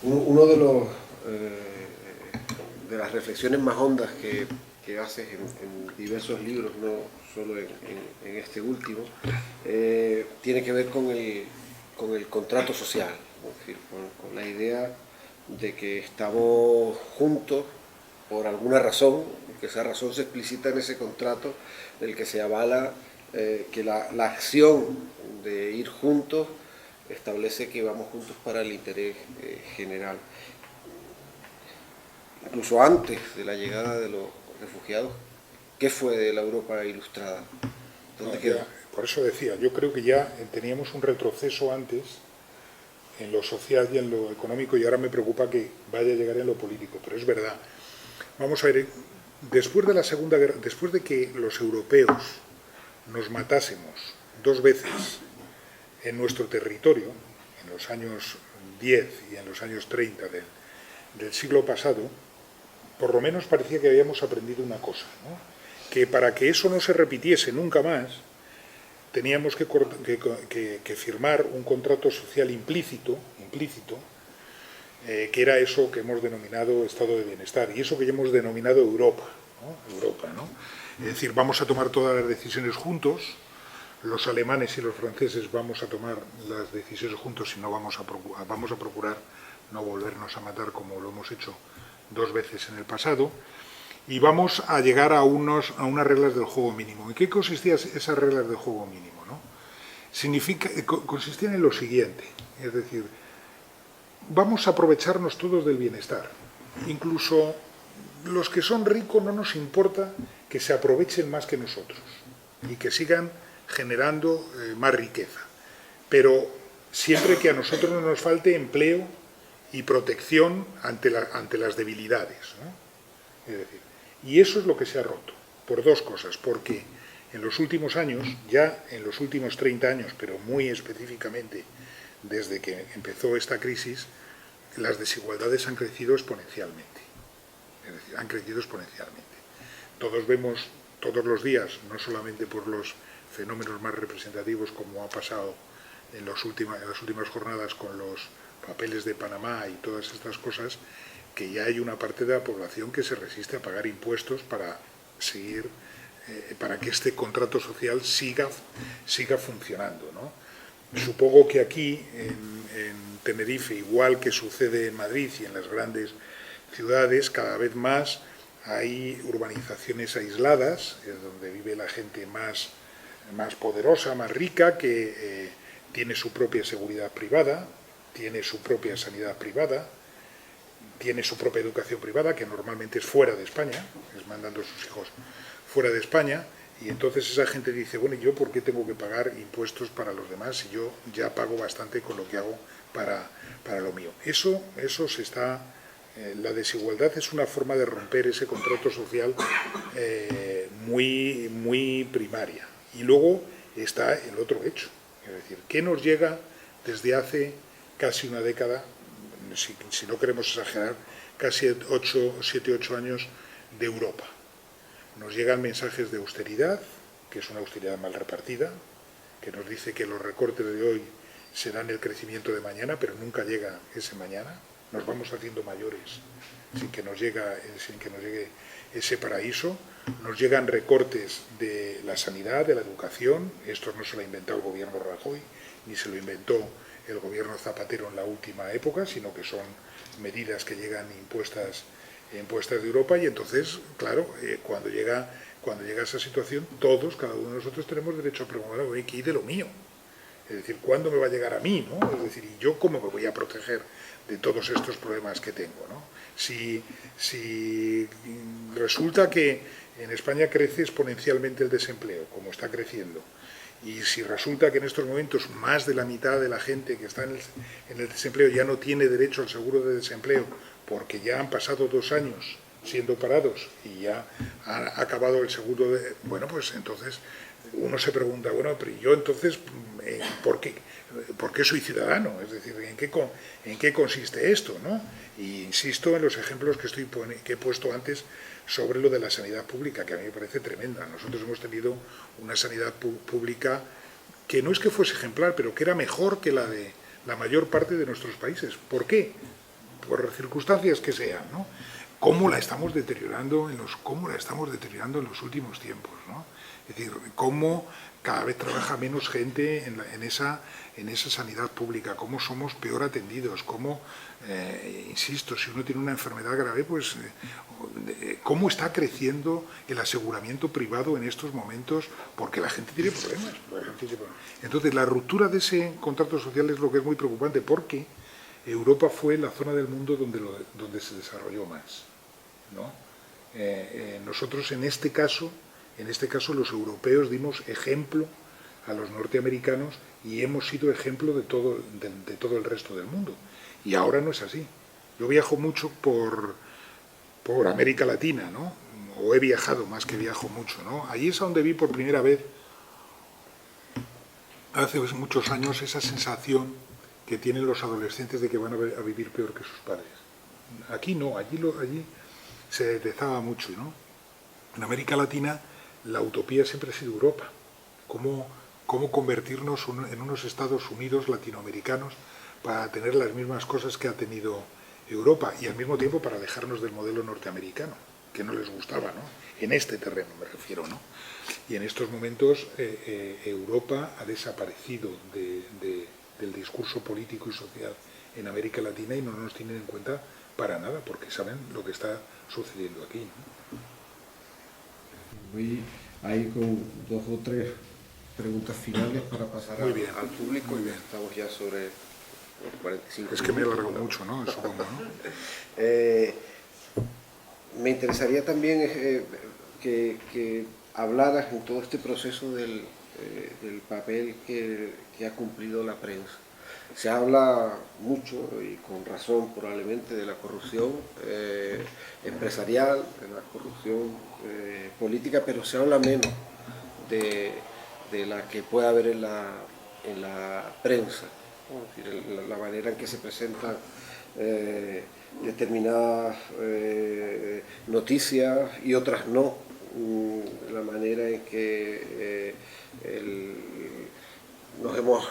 uno de las reflexiones más hondas que haces en diversos libros, no solo en este último, tiene que ver con el contrato social, es decir, con la idea de que estamos juntos por alguna razón, que esa razón se explicita en ese contrato del que se avala que la acción de ir juntos establece que vamos juntos para el interés general. Incluso antes de la llegada de los refugiados, ¿qué fue de la Europa ilustrada? ¿Dónde quedó? Por eso decía, yo creo que ya teníamos un retroceso antes en lo social y en lo económico, y ahora me preocupa que vaya a llegar en lo político, pero es verdad. Vamos a ver, después de la Segunda Guerra, después de que los europeos nos matásemos 2 veces en nuestro territorio, en los años 10 y en los años 30 del siglo pasado, por lo menos parecía que habíamos aprendido una cosa, ¿no? Que para que eso no se repitiese nunca más, teníamos que firmar un contrato social implícito, que era eso que hemos denominado estado de bienestar, y eso que ya hemos denominado Europa, ¿no? Es decir, vamos a tomar todas las decisiones juntos, los alemanes y los franceses vamos a tomar las decisiones juntos y no vamos a procurar no volvernos a matar como lo hemos hecho 2 veces en el pasado, y vamos a llegar a unas reglas del juego mínimo. ¿En qué consistían esas reglas del juego mínimo, no? Consistían en lo siguiente, es decir, vamos a aprovecharnos todos del bienestar, incluso los que son ricos no nos importa que se aprovechen más que nosotros y que sigan generando más riqueza, pero siempre que a nosotros no nos falte empleo y protección ante las debilidades, ¿no? Es decir, y eso es lo que se ha roto, por 2 cosas, porque en los últimos años, ya en los últimos 30 años, pero muy específicamente desde que empezó esta crisis, las desigualdades han crecido exponencialmente, es decir, han crecido exponencialmente. Todos vemos todos los días, no solamente por los fenómenos más representativos como ha pasado en las últimas jornadas con los papeles de Panamá y todas estas cosas, que ya hay una parte de la población que se resiste a pagar impuestos para que este contrato social siga funcionando, ¿no? Supongo que aquí, en Tenerife, igual que sucede en Madrid y en las grandes ciudades, cada vez más hay urbanizaciones aisladas, donde vive la gente más poderosa, más rica, que tiene su propia seguridad privada, tiene su propia sanidad privada, tiene su propia educación privada, que normalmente es fuera de España, es mandando a sus hijos fuera de España, Y entonces esa gente dice, bueno, ¿y yo por qué tengo que pagar impuestos para los demás si yo ya pago bastante con lo que hago para lo mío? Eso se está... la desigualdad es una forma de romper ese contrato social muy primaria. Y luego está el otro hecho, es decir, ¿qué nos llega desde hace casi una década, si no queremos exagerar, casi 7-8 años de Europa? Nos llegan mensajes de austeridad, que es una austeridad mal repartida, que nos dice que los recortes de hoy serán el crecimiento de mañana, pero nunca llega ese mañana. Nos vamos haciendo mayores sin que nos llegue ese paraíso. Nos llegan recortes de la sanidad, de la educación. Esto no se lo ha inventado el gobierno Rajoy, ni se lo inventó el gobierno Zapatero en la última época, sino que son medidas que llegan impuestas de Europa. Y entonces, claro, cuando llega esa situación, todos, cada uno de nosotros tenemos derecho a preguntar, oye, ¿qué hay de lo mío? Es decir, ¿cuándo me va a llegar a mí, ¿no? Es decir, ¿y yo cómo me voy a proteger de todos estos problemas que tengo, ¿no? Si resulta que en España crece exponencialmente el desempleo, como está creciendo, y si resulta que en estos momentos más de la mitad de la gente que está en el desempleo ya no tiene derecho al seguro de desempleo porque ya han pasado 2 años siendo parados y ya ha acabado el seguro de... Bueno, pues entonces uno se pregunta, bueno, pero yo entonces, ¿por qué soy ciudadano? Es decir, ¿en qué consiste esto, ¿no? Y insisto en los ejemplos que he puesto antes sobre lo de la sanidad pública, que a mí me parece tremenda. Nosotros hemos tenido una sanidad pública que no es que fuese ejemplar, pero que era mejor que la de la mayor parte de nuestros países. ¿Por qué? Por circunstancias que sean, ¿no? ¿Cómo la estamos deteriorando en los últimos tiempos, ¿no? Es decir, cómo cada vez trabaja menos gente en esa sanidad pública, cómo somos peor atendidos, cómo, insisto, si uno tiene una enfermedad grave, pues cómo está creciendo el aseguramiento privado en estos momentos, porque la gente tiene problemas. Entonces, la ruptura de ese contrato social es lo que es muy preocupante, porque Europa fue la zona del mundo donde se desarrolló más, ¿no? Nosotros en este caso los europeos dimos ejemplo a los norteamericanos y hemos sido ejemplo de todo el resto del mundo. Y ahora no es así. Yo viajo mucho por América Latina, ¿no? O he viajado más que viajo mucho, ¿no? Allí es donde vi por primera vez, hace muchos años, esa sensación que tienen los adolescentes de que van a vivir peor que sus padres. Aquí no, allí se detectaba mucho, ¿no? En América Latina la utopía siempre ha sido Europa. ¿Cómo convertirnos en unos Estados Unidos latinoamericanos para tener las mismas cosas que ha tenido Europa y al mismo tiempo para alejarnos del modelo norteamericano, que no les gustaba, ¿no? En este terreno me refiero, ¿no? Y en estos momentos Europa ha desaparecido del discurso político y social en América Latina y no nos tienen en cuenta para nada, porque saben lo que está sucediendo aquí, ¿no? Voy ahí con 2 o 3 preguntas finales para pasar al público. Muy bien. Estamos ya sobre los 45 Es que me he alargado mucho, ¿no? Supongo, ¿no? Me interesaría también que hablaras en todo este proceso del papel que ha cumplido la prensa. Se habla mucho, y con razón probablemente, de la corrupción empresarial, de la corrupción política, pero se habla menos de la que puede haber en la prensa, ¿no? Es decir, la manera en que se presentan determinadas noticias y otras no, la manera en que nos hemos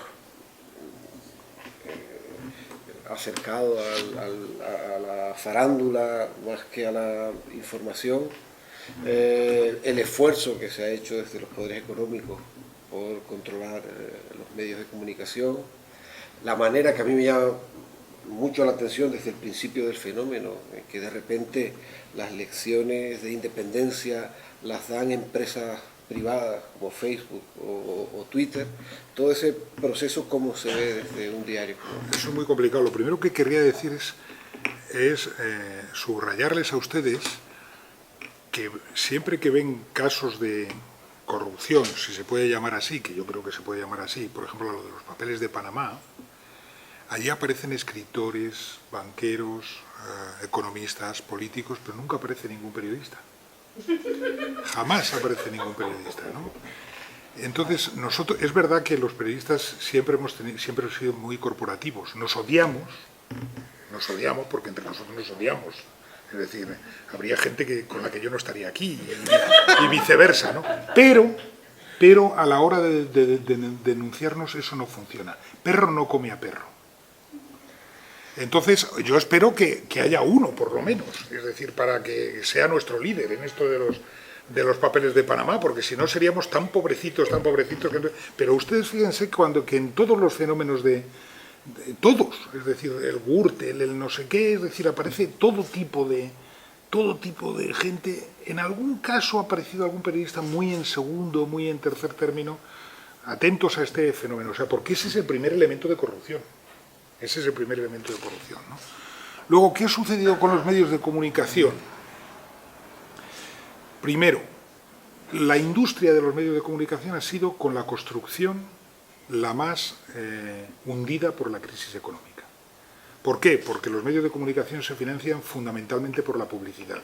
acercado a la farándula más que a la información, el esfuerzo que se ha hecho desde los poderes económicos por controlar los medios de comunicación, la manera que a mí me llama mucho la atención desde el principio del fenómeno, que de repente las lecciones de independencia las dan empresas privadas como Facebook o Twitter. Todo ese proceso, ¿cómo se ve desde un diario? Eso es muy complicado. Lo primero que querría decir es subrayarles a ustedes que siempre que ven casos de corrupción, si se puede llamar así, que yo creo que se puede llamar así, por ejemplo, lo de los papeles de Panamá, allí aparecen escritores, banqueros, economistas, políticos, pero nunca aparece ningún periodista. Jamás aparece ningún periodista, ¿no? Entonces, nosotros, es verdad que los periodistas siempre hemos sido muy corporativos, nos odiamos porque entre nosotros nos odiamos. Es decir, habría gente con la que yo no estaría aquí y viceversa, ¿no? Pero a la hora de denunciarnos eso no funciona. Perro no come a perro. Entonces, yo espero que haya uno, por lo menos, es decir, para que sea nuestro líder en esto de los papeles de Panamá, porque si no seríamos tan pobrecitos, pero ustedes fíjense que en todos los fenómenos de todos, es decir, el Gürtel, el no sé qué, es decir, aparece todo tipo de gente. En algún caso ha aparecido algún periodista muy en segundo, muy en tercer término, atentos a este fenómeno, o sea, porque ese es el primer elemento de corrupción. Ese es el primer elemento de corrupción, ¿no? Luego, ¿qué ha sucedido con los medios de comunicación? Primero, la industria de los medios de comunicación ha sido con la construcción la más hundida por la crisis económica. ¿Por qué? Porque los medios de comunicación se financian fundamentalmente por la publicidad.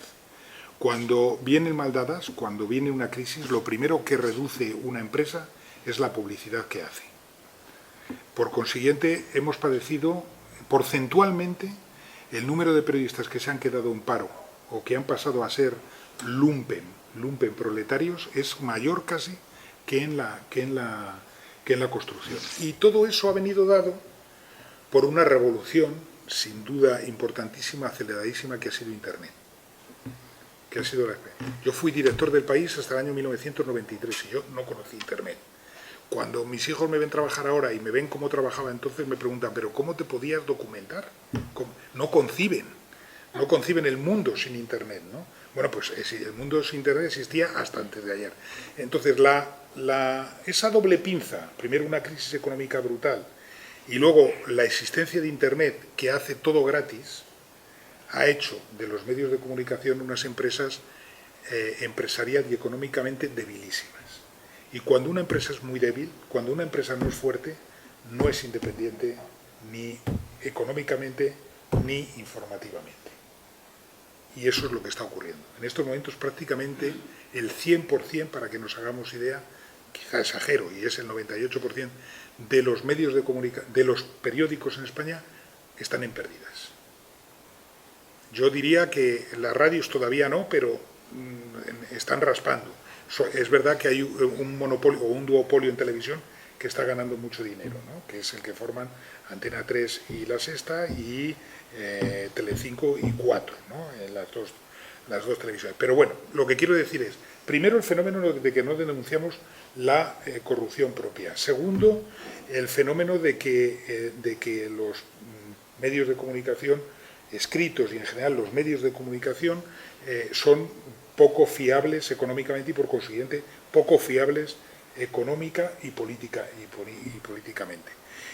Cuando vienen maldadas, cuando viene una crisis, lo primero que reduce una empresa es la publicidad que hace. Por consiguiente, hemos padecido porcentualmente el número de periodistas que se han quedado en paro o que han pasado a ser lumpen proletarios es mayor casi que en la construcción. Y todo eso ha venido dado por una revolución, sin duda importantísima, aceleradísima, que ha sido Internet. Yo fui director del País hasta el año 1993 y yo no conocí Internet. Cuando mis hijos me ven trabajar ahora y me ven cómo trabajaba entonces, me preguntan, ¿pero cómo te podías documentar? No conciben el mundo sin Internet, ¿no? Bueno, pues el mundo sin Internet existía hasta antes de ayer. Entonces, esa doble pinza, primero una crisis económica brutal y luego la existencia de Internet que hace todo gratis, ha hecho de los medios de comunicación unas empresas empresarial y económicamente debilísimas. Y cuando una empresa es muy débil, cuando una empresa no es fuerte, no es independiente ni económicamente ni informativamente. Y eso es lo que está ocurriendo. En estos momentos prácticamente el 100%, para que nos hagamos idea, quizá exagero, y es el 98% de los medios de los periódicos en España están en pérdidas. Yo diría que las radios todavía no, pero están raspando. Es verdad que hay un monopolio o un duopolio en televisión que está ganando mucho dinero, ¿no? Que es el que forman Antena 3 y La Sexta y Telecinco y 4, ¿no? Las dos televisiones. Pero bueno, lo que quiero decir es, primero, el fenómeno de que no denunciamos la corrupción propia. Segundo, el fenómeno de que los medios de comunicación escritos y en general los medios de comunicación son poco fiables económicamente y por consiguiente poco fiables económica y políticamente.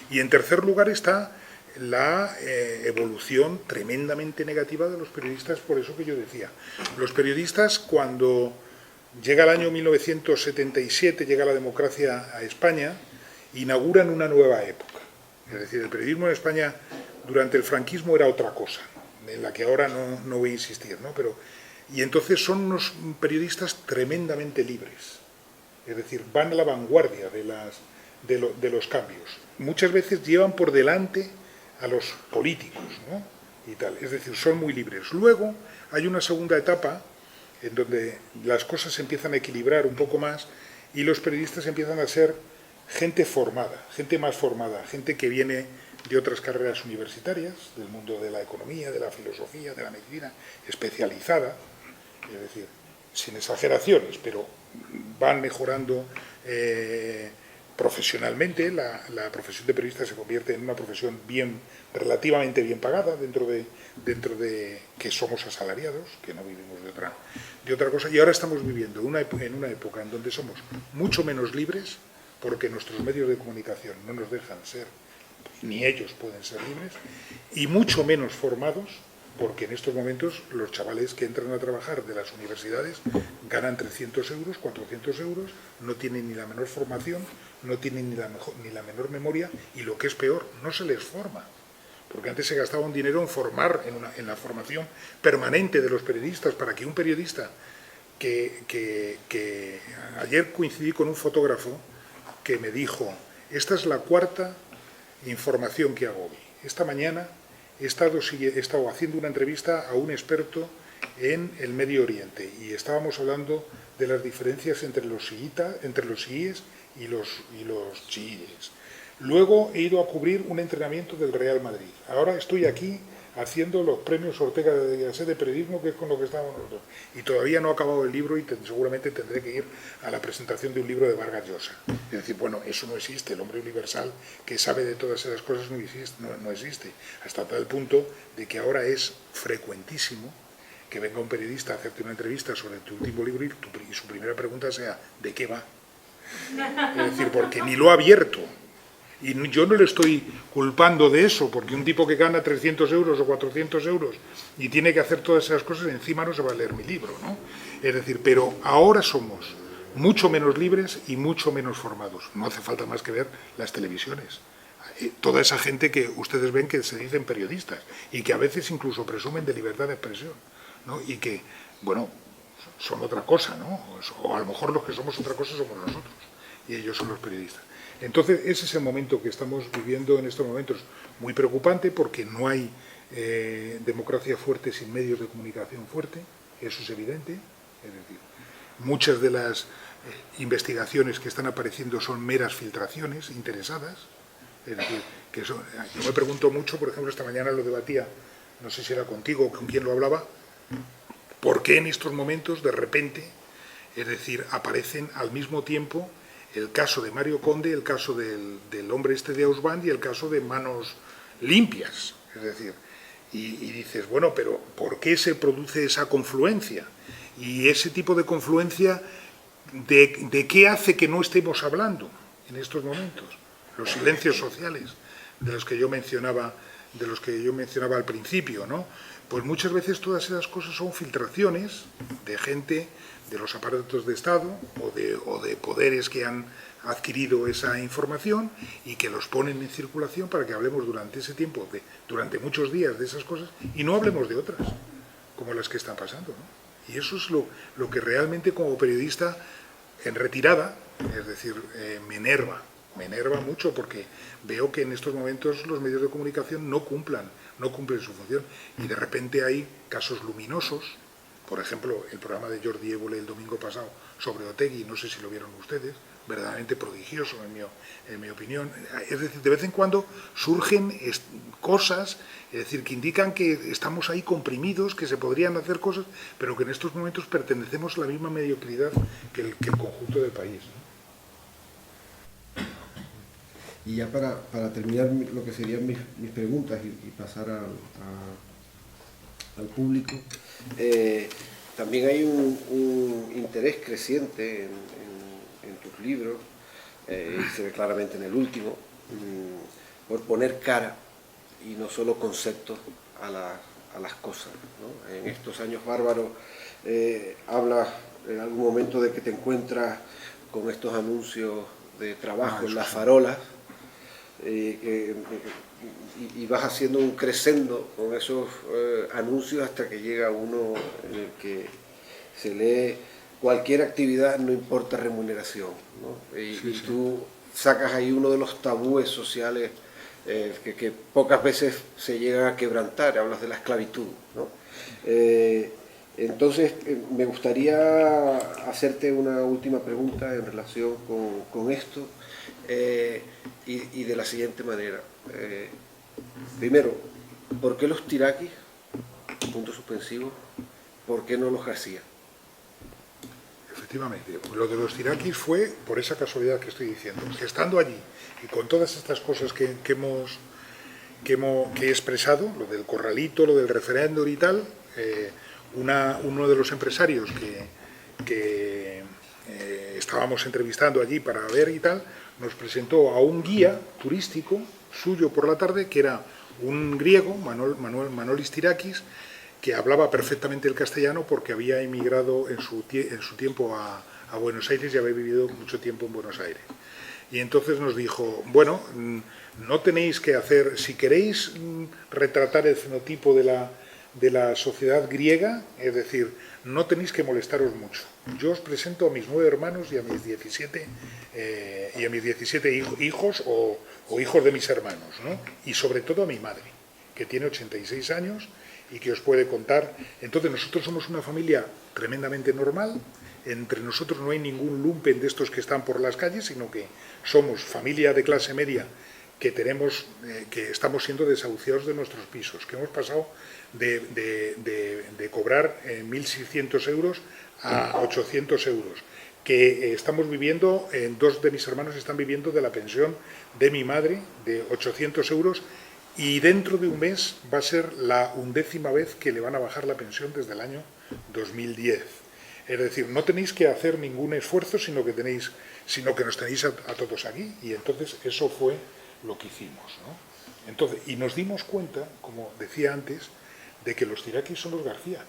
Y en tercer lugar está la evolución tremendamente negativa de los periodistas, por eso que yo decía. Los periodistas, cuando llega el año 1977, llega la democracia a España, inauguran una nueva época. Es decir, el periodismo en España durante el franquismo era otra cosa, en la que ahora no voy a insistir, ¿no? Y entonces son unos periodistas tremendamente libres, es decir, van a la vanguardia de los cambios. Muchas veces llevan por delante a los políticos, ¿no? Y tal, es decir, son muy libres. Luego hay una segunda etapa en donde las cosas se empiezan a equilibrar un poco más y los periodistas empiezan a ser gente formada, gente más formada, gente que viene de otras carreras universitarias, del mundo de la economía, de la filosofía, de la medicina, especializada. Es decir, sin exageraciones, pero van mejorando profesionalmente. La profesión de periodista se convierte en una profesión relativamente bien pagada dentro de que somos asalariados, que no vivimos de otra cosa. Y ahora estamos viviendo en una época en donde somos mucho menos libres porque nuestros medios de comunicación no nos dejan ser, ni ellos pueden ser libres, y mucho menos formados porque en estos momentos los chavales que entran a trabajar de las universidades ganan 300 euros, 400 euros, no tienen ni la menor formación, no tienen ni la menor memoria, y lo que es peor, no se les forma. Porque antes se gastaba un dinero en formar, en la formación permanente de los periodistas, para que un periodista que ayer coincidí con un fotógrafo que me dijo: esta es la cuarta información que hago hoy. Esta mañana he estado haciendo una entrevista a un experto en el Medio Oriente y estábamos hablando de las diferencias entre los chiíes y los chiíes. Luego he ido a cubrir un entrenamiento del Real Madrid. Ahora estoy aquí haciendo los premios Ortega de Gasset de periodismo, que es con lo que estamos nosotros. Y todavía no he acabado el libro y seguramente tendré que ir a la presentación de un libro de Vargas Llosa. Es decir, bueno, eso no existe. El hombre universal que sabe de todas esas cosas no existe. Hasta tal punto de que ahora es frecuentísimo que venga un periodista a hacerte una entrevista sobre tu último libro y su primera pregunta sea: ¿de qué va? Es decir, porque ni lo ha abierto. Y yo no le estoy culpando de eso, porque un tipo que gana 300 euros o 400 euros y tiene que hacer todas esas cosas, encima no se va a leer mi libro, ¿no? Es decir, pero ahora somos mucho menos libres y mucho menos formados. No hace falta más que ver las televisiones. Toda esa gente que ustedes ven que se dicen periodistas y que a veces incluso presumen de libertad de expresión, ¿no? Y que, bueno, son otra cosa, ¿no? O a lo mejor los que somos otra cosa somos nosotros y ellos son los periodistas. Entonces, ese es el momento que estamos viviendo en estos momentos, muy preocupante, porque no hay democracia fuerte sin medios de comunicación fuerte, eso es evidente. Es decir, muchas de las investigaciones que están apareciendo son meras filtraciones interesadas. Es decir, que yo me pregunto mucho, por ejemplo, esta mañana lo debatía, no sé si era contigo o con quién lo hablaba, ¿por qué en estos momentos, de repente, es decir, aparecen al mismo tiempo el caso de Mario Conde, el caso del hombre este de Ausband y el caso de Manos Limpias? Es decir, y dices, bueno, pero ¿por qué se produce esa confluencia? Y ese tipo de confluencia, ¿de qué hace que no estemos hablando en estos momentos? Los silencios sociales de los que yo mencionaba al principio, ¿no? Pues muchas veces todas esas cosas son filtraciones de gente de los aparatos de Estado o de poderes que han adquirido esa información y que los ponen en circulación para que hablemos durante ese tiempo, durante muchos días, de esas cosas y no hablemos de otras, como las que están pasando, ¿no? Y eso es lo que realmente, como periodista en retirada, es decir, me enerva mucho, porque veo que en estos momentos los medios de comunicación no cumplen su función, y de repente hay casos luminosos. Por ejemplo, el programa de Jordi Évole el domingo pasado sobre Otegi, no sé si lo vieron ustedes, verdaderamente prodigioso en mi opinión. Es decir, de vez en cuando surgen cosas, es decir, que indican que estamos ahí comprimidos, que se podrían hacer cosas, pero que en estos momentos pertenecemos a la misma mediocridad que el conjunto del país, ¿no? Y ya para terminar lo que serían mis preguntas y pasar al público, también hay un interés creciente en tus libros, y se ve claramente en el último, por poner cara y no solo conceptos a las cosas, ¿no? En estos años bárbaros hablas en algún momento de que te encuentras con estos anuncios de trabajo en las farolas, y vas haciendo un crescendo con esos anuncios hasta que llega uno en el que se lee cualquier actividad, no importa remuneración, ¿no? Y tú sacas ahí uno de los tabúes sociales que pocas veces se llegan a quebrantar, hablas de la esclavitud, ¿no? Entonces me gustaría hacerte una última pregunta en relación con esto, y de la siguiente manera. Primero, ¿por qué los tiraquis? Punto suspensivo. ¿Por qué no los García? Efectivamente, lo de los tiraquis fue por esa casualidad que estoy diciendo. Que estando allí y con todas estas cosas que he expresado, lo del corralito, lo del referéndum y tal, uno de los empresarios que estábamos entrevistando allí para ver y tal, nos presentó a un guía turístico suyo por la tarde, que era un griego, Manolis Tirakis, que hablaba perfectamente el castellano porque había emigrado en su tiempo a Buenos Aires y había vivido mucho tiempo en Buenos Aires. Y entonces nos dijo, bueno, no tenéis que hacer, si queréis retratar el fenotipo de la sociedad griega, es decir, no tenéis que molestaros mucho. Yo os presento a mis 9 hermanos y a mis 17, hijos o hijos de mis hermanos, ¿no? Y sobre todo a mi madre, que tiene 86 años y que os puede contar. Entonces nosotros somos una familia tremendamente normal, entre nosotros no hay ningún lumpen de estos que están por las calles, sino que somos familia de clase media que estamos siendo desahuciados de nuestros pisos, que hemos pasado de cobrar 1.600 euros a 800 euros, que estamos viviendo, 2 de mis hermanos están viviendo de la pensión de mi madre, de 800 euros, y dentro de un mes va a ser la 11ª vez que le van a bajar la pensión desde el año 2010. Es decir, no tenéis que hacer ningún esfuerzo, sino que nos tenéis a todos aquí. Y entonces eso fue lo que hicimos, ¿no? Entonces, y nos dimos cuenta, como decía antes, de que los Tirakis son los García,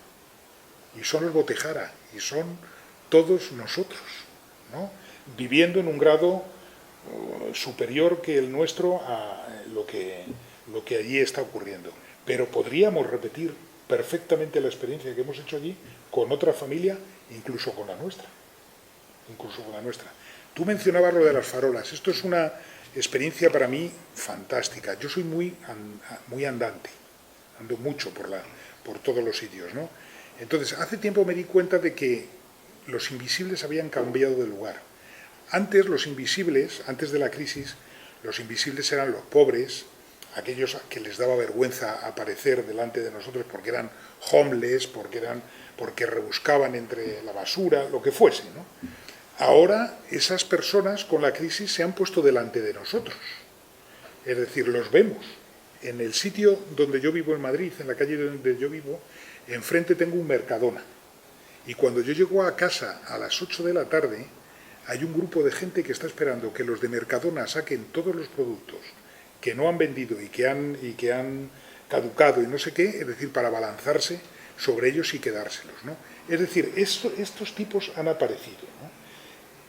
y son los Botejara, y son todos nosotros, ¿no? Viviendo en un grado superior que el nuestro a lo que allí está ocurriendo. Pero podríamos repetir perfectamente la experiencia que hemos hecho allí con otra familia, incluso con la nuestra. Tú mencionabas lo de las farolas. Esto es una experiencia para mí fantástica. Yo soy muy andante, ando mucho por todos los sitios, ¿no? Entonces, hace tiempo me di cuenta de que los invisibles habían cambiado de lugar. Antes los invisibles, antes de la crisis, los invisibles eran los pobres, aquellos que les daba vergüenza aparecer delante de nosotros porque eran homeless, porque rebuscaban entre la basura, lo que fuese, ¿no? Ahora esas personas con la crisis se han puesto delante de nosotros. Es decir, los vemos. En el sitio donde yo vivo en Madrid, en la calle donde yo vivo, enfrente tengo un Mercadona. Y cuando yo llego a casa a las 8 de la tarde, hay un grupo de gente que está esperando que los de Mercadona saquen todos los productos que no han vendido y que han caducado y no sé qué, es decir, para abalanzarse sobre ellos y quedárselos, ¿no? Es decir, estos tipos han aparecido, ¿no?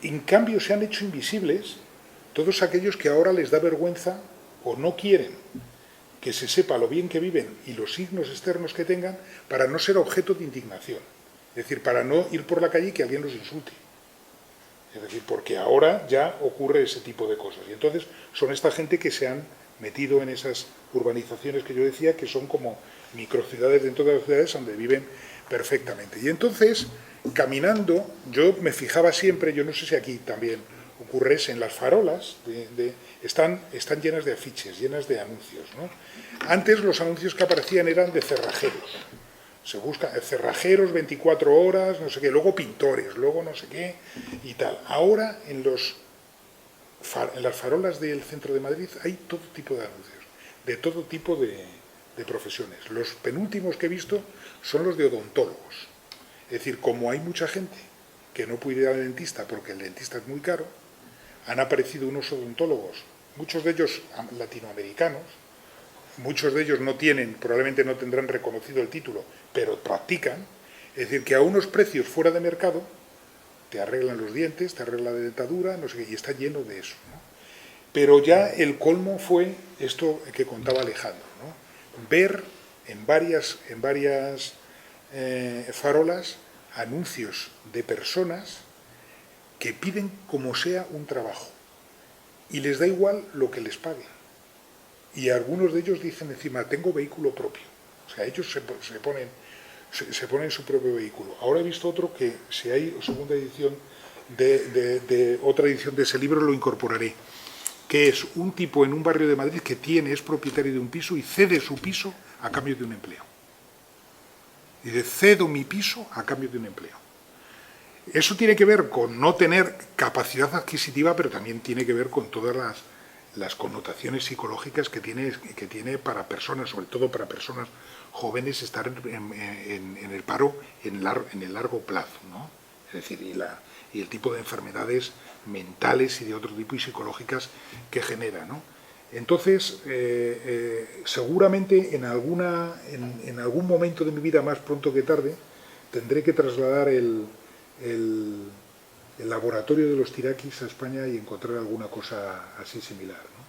En cambio, se han hecho invisibles todos aquellos que ahora les da vergüenza o no quieren que se sepa lo bien que viven y los signos externos que tengan para no ser objeto de indignación. Es decir, para no ir por la calle y que alguien los insulte. Es decir, porque ahora ya ocurre ese tipo de cosas. Y entonces son esta gente que se han metido en esas urbanizaciones que yo decía, que son como microciudades dentro de las ciudades donde viven perfectamente. Y entonces, caminando, yo me fijaba siempre, yo no sé si aquí también ocurre, en las farolas, están llenas de afiches, llenas de anuncios, ¿no? Antes los anuncios que aparecían eran de cerrajeros. Se busca cerrajeros 24 horas, no sé qué, luego pintores, luego no sé qué y tal. Ahora en las farolas del centro de Madrid hay todo tipo de anuncios, de todo tipo de profesiones. Los penúltimos que he visto son los de odontólogos. Es decir, como hay mucha gente que no puede ir al dentista porque el dentista es muy caro, han aparecido unos odontólogos, muchos de ellos latinoamericanos, muchos de ellos probablemente no tendrán reconocido el título, pero practican, es decir, que a unos precios fuera de mercado te arreglan los dientes, te arreglan la dentadura, no sé qué, y está lleno de eso, ¿no? Pero ya el colmo fue esto que contaba Alejandro, ¿no? Ver en varias farolas anuncios de personas que piden como sea un trabajo y les da igual lo que les paguen. Y algunos de ellos dicen encima, tengo vehículo propio. O sea, ellos se ponen su propio vehículo. Ahora he visto otro que, si hay segunda edición de otra edición de ese libro, lo incorporaré, que es un tipo en un barrio de Madrid que es propietario de un piso y cede su piso a cambio de un empleo. Y dice, cedo mi piso a cambio de un empleo. Eso tiene que ver con no tener capacidad adquisitiva, pero también tiene que ver con todas las connotaciones psicológicas que tiene para personas, sobre todo para personas jóvenes, estar en el paro en el largo plazo, ¿no? Es decir, y el tipo de enfermedades mentales y de otro tipo y psicológicas que genera, ¿no? Entonces, seguramente en algún momento de mi vida, más pronto que tarde, tendré que trasladar el laboratorio de los tiraquis a España y encontrar alguna cosa así similar, ¿no?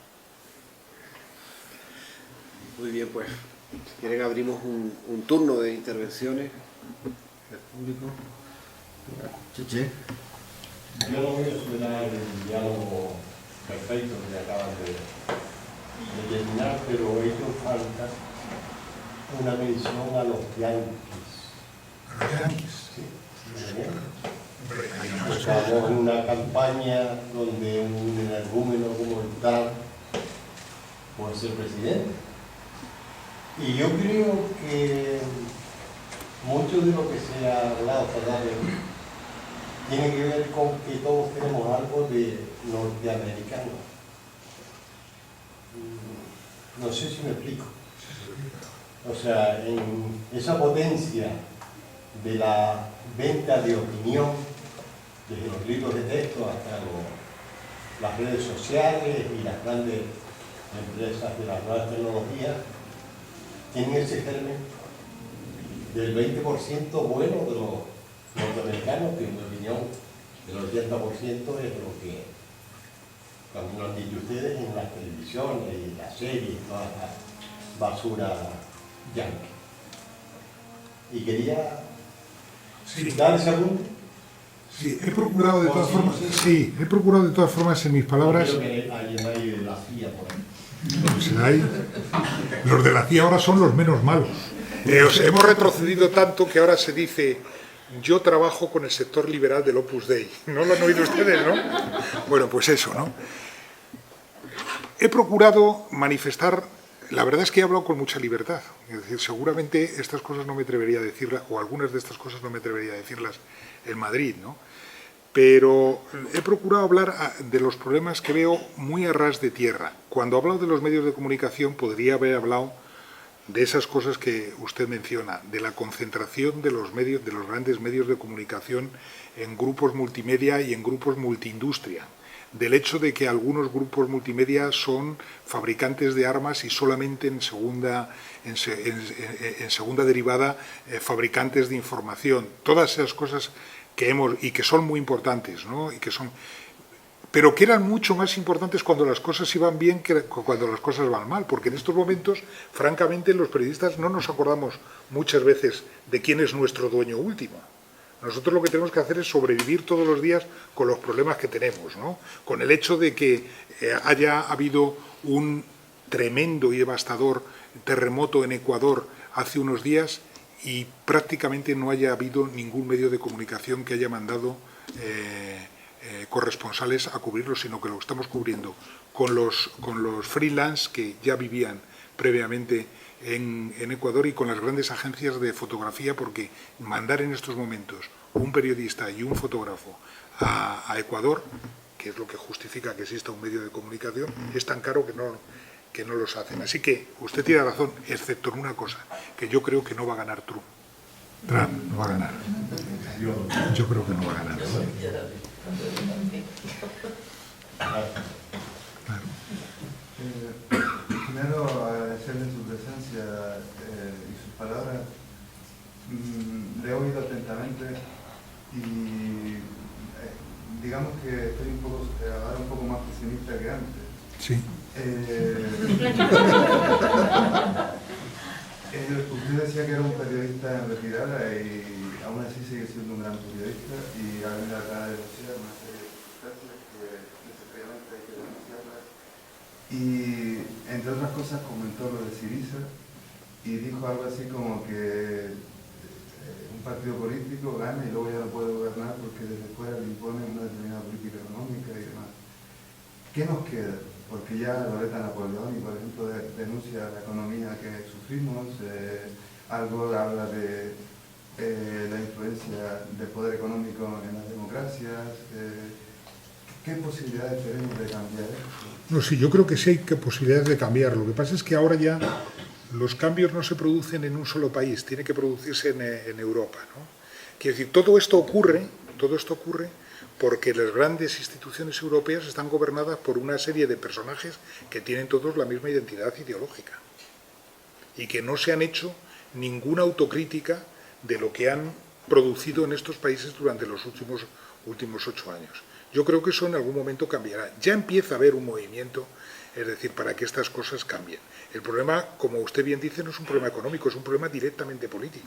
Muy bien, pues, si quieren abrimos un turno de intervenciones del público. Cheche. Yo no voy a suenar el diálogo perfecto que acaban de terminar, pero ello falta una mención a los yanquis. ¿A los yanquis? Sí, estamos en una campaña donde un energúmeno como el tal puede ser presidente. Y yo creo que mucho de lo que se ha hablado esta tarde tiene que ver con que todos tenemos algo de norteamericano. No sé si me explico. O sea, en esa potencia de la venta de opinión, desde los libros de texto hasta las redes sociales y las grandes empresas de las nuevas tecnologías, tienen ese germen del 20% bueno de los norteamericanos, que en mi opinión el 80% es lo que también lo han dicho ustedes en las televisiones y las series, toda la basura yankee. Y quería dar ese apunte. Sí, he procurado de todas formas en mis palabras. Creo que alguien hay de la CIA por ahí. Los de la CIA ahora son los menos malos. O sea, hemos retrocedido tanto que ahora se dice: yo trabajo con el sector liberal del Opus Dei. ¿No lo han oído ustedes, no? Bueno, pues eso, ¿no? He procurado manifestar, la verdad es que he hablado con mucha libertad. Es decir, seguramente estas cosas no me atrevería a decirlas, o algunas de estas cosas no me atrevería a decirlas en Madrid, ¿no? Pero he procurado hablar de los problemas que veo muy a ras de tierra. Cuando he hablado de los medios de comunicación, podría haber hablado de esas cosas que usted menciona, de la concentración de los medios, de los grandes medios de comunicación en grupos multimedia y en grupos multiindustria, del hecho de que algunos grupos multimedia son fabricantes de armas y solamente en segunda derivada fabricantes de información. Todas esas cosas que hemos y que son muy importantes, ¿no? Pero que eran mucho más importantes cuando las cosas iban bien que cuando las cosas van mal, porque en estos momentos, francamente, los periodistas no nos acordamos muchas veces de quién es nuestro dueño último. Nosotros lo que tenemos que hacer es sobrevivir todos los días con los problemas que tenemos, ¿no? Con el hecho de que haya habido un tremendo y devastador terremoto en Ecuador hace unos días y prácticamente no haya habido ningún medio de comunicación que haya mandado corresponsales a cubrirlo, sino que lo estamos cubriendo con los freelance que ya vivían previamente en Ecuador y con las grandes agencias de fotografía, porque mandar en estos momentos un periodista y un fotógrafo a Ecuador, que es lo que justifica que exista un medio de comunicación, es tan caro que no los hacen. Así que usted tiene razón, excepto en una cosa, que yo creo que no va a ganar Trump. Trump no va a ganar. Yo creo que no va a ganar. Primero, agradecerle su presencia y sus palabras. Le he oído atentamente y digamos que estoy ahora un poco más pesimista que antes. Sí. Usted decía que era un periodista en retirada y aún así sigue siendo un gran periodista y ha venido acá a denunciar una serie de circunstancias que necesariamente hay que denunciarlas. Y entre otras cosas comentó lo de Syriza y dijo algo así como que un partido político gana y luego ya no puede gobernar porque desde fuera le imponen una determinada política económica y demás. ¿Qué nos queda? Porque ya Loreta Napoleoni, por ejemplo, denuncia la economía que sufrimos, algo habla de la influencia del poder económico en las democracias. ¿Qué posibilidades tenemos de cambiar esto? No, sí, yo creo que sí hay posibilidades de cambiar. Lo que pasa es que ahora ya los cambios no se producen en un solo país, tiene que producirse en Europa, ¿no? Quiere decir, todo esto ocurre porque las grandes instituciones europeas están gobernadas por una serie de personajes que tienen todos la misma identidad ideológica y que no se han hecho ninguna autocrítica de lo que han producido en estos países durante los últimos 8 años. Yo creo que eso en algún momento cambiará. Ya empieza a haber un movimiento, es decir, para que estas cosas cambien. El problema, como usted bien dice, no es un problema económico, es un problema directamente político.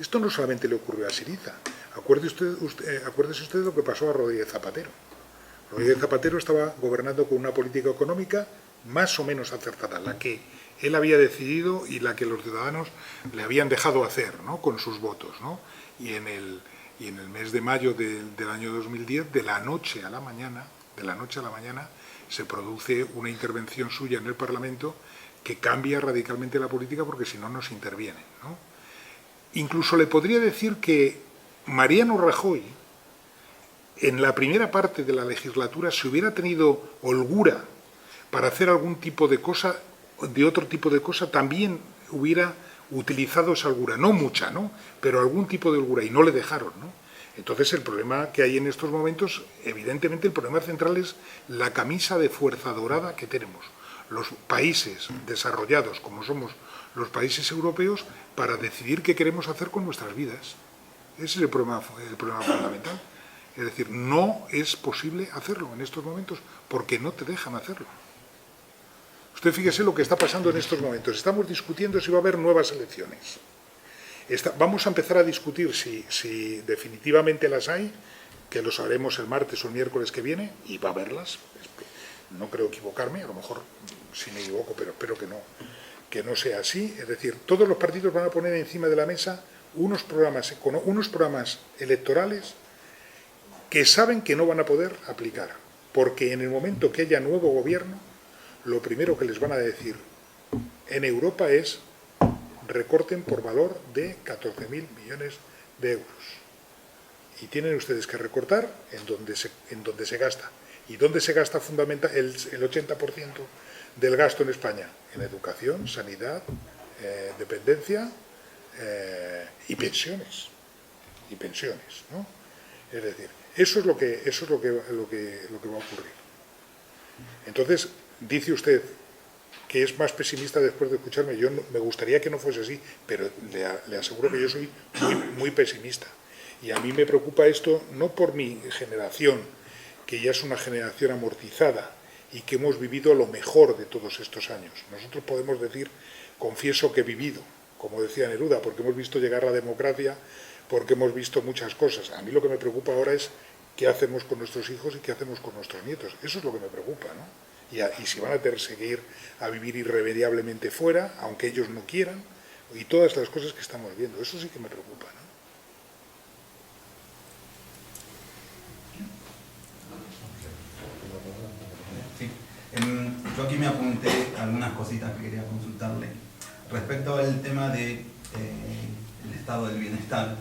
Esto no solamente le ocurrió a Syriza. Acuérdese usted de lo que pasó a Rodríguez Zapatero. Rodríguez Zapatero estaba gobernando con una política económica más o menos acertada, la que él había decidido y la que los ciudadanos le habían dejado hacer, ¿no?, con sus votos, ¿no? Y en el mes de mayo del año 2010, de la noche a la mañana, se produce una intervención suya en el Parlamento que cambia radicalmente la política, porque si no, no se interviene, ¿no? Incluso le podría decir que Mariano Rajoy, en la primera parte de la legislatura, si hubiera tenido holgura para hacer algún tipo de cosa, de otro tipo de cosa, también hubiera utilizado esa holgura, no mucha, ¿no?, pero algún tipo de holgura, y no le dejaron, ¿no? Entonces el problema que hay en estos momentos, evidentemente el problema central es la camisa de fuerza dorada que tenemos los países desarrollados, como somos los países europeos, para decidir qué queremos hacer con nuestras vidas. Ese es el problema fundamental. Es decir, no es posible hacerlo en estos momentos porque no te dejan hacerlo. Usted fíjese lo que está pasando en estos momentos. Estamos discutiendo si va a haber nuevas elecciones. Vamos a empezar a discutir si definitivamente las hay, que lo sabremos el martes o el miércoles que viene, y va a haberlas. No creo equivocarme, a lo mejor sí me equivoco, pero espero que no sea así. Es decir, todos los partidos van a poner encima de la mesa unos programas electorales que saben que no van a poder aplicar, porque en el momento que haya nuevo gobierno, lo primero que les van a decir en Europa es: recorten por valor de 14.000 millones de euros. Y tienen ustedes que recortar en donde se gasta. ¿Y dónde se gasta fundamental el 80% del gasto en España? En educación, sanidad, dependencia y pensiones. ¿No? Es decir, eso es lo que va a ocurrir. Entonces, dice usted que es más pesimista después de escucharme. Yo me gustaría que no fuese así, pero le aseguro que yo soy muy pesimista. Y a mí me preocupa esto no por mi generación, que ya es una generación amortizada y que hemos vivido lo mejor de todos estos años. Nosotros podemos decir, confieso que he vivido, como decía Neruda, porque hemos visto llegar la democracia, porque hemos visto muchas cosas. A mí lo que me preocupa ahora es qué hacemos con nuestros hijos y qué hacemos con nuestros nietos. Eso es lo que me preocupa, ¿no? Y si van a tener que seguir a vivir irremediablemente fuera, aunque ellos no quieran, y todas las cosas que estamos viendo. Eso sí que me preocupa, ¿no? Sí. Yo aquí me apunté algunas cositas que quería consultarle. Respecto al tema del estado del bienestar,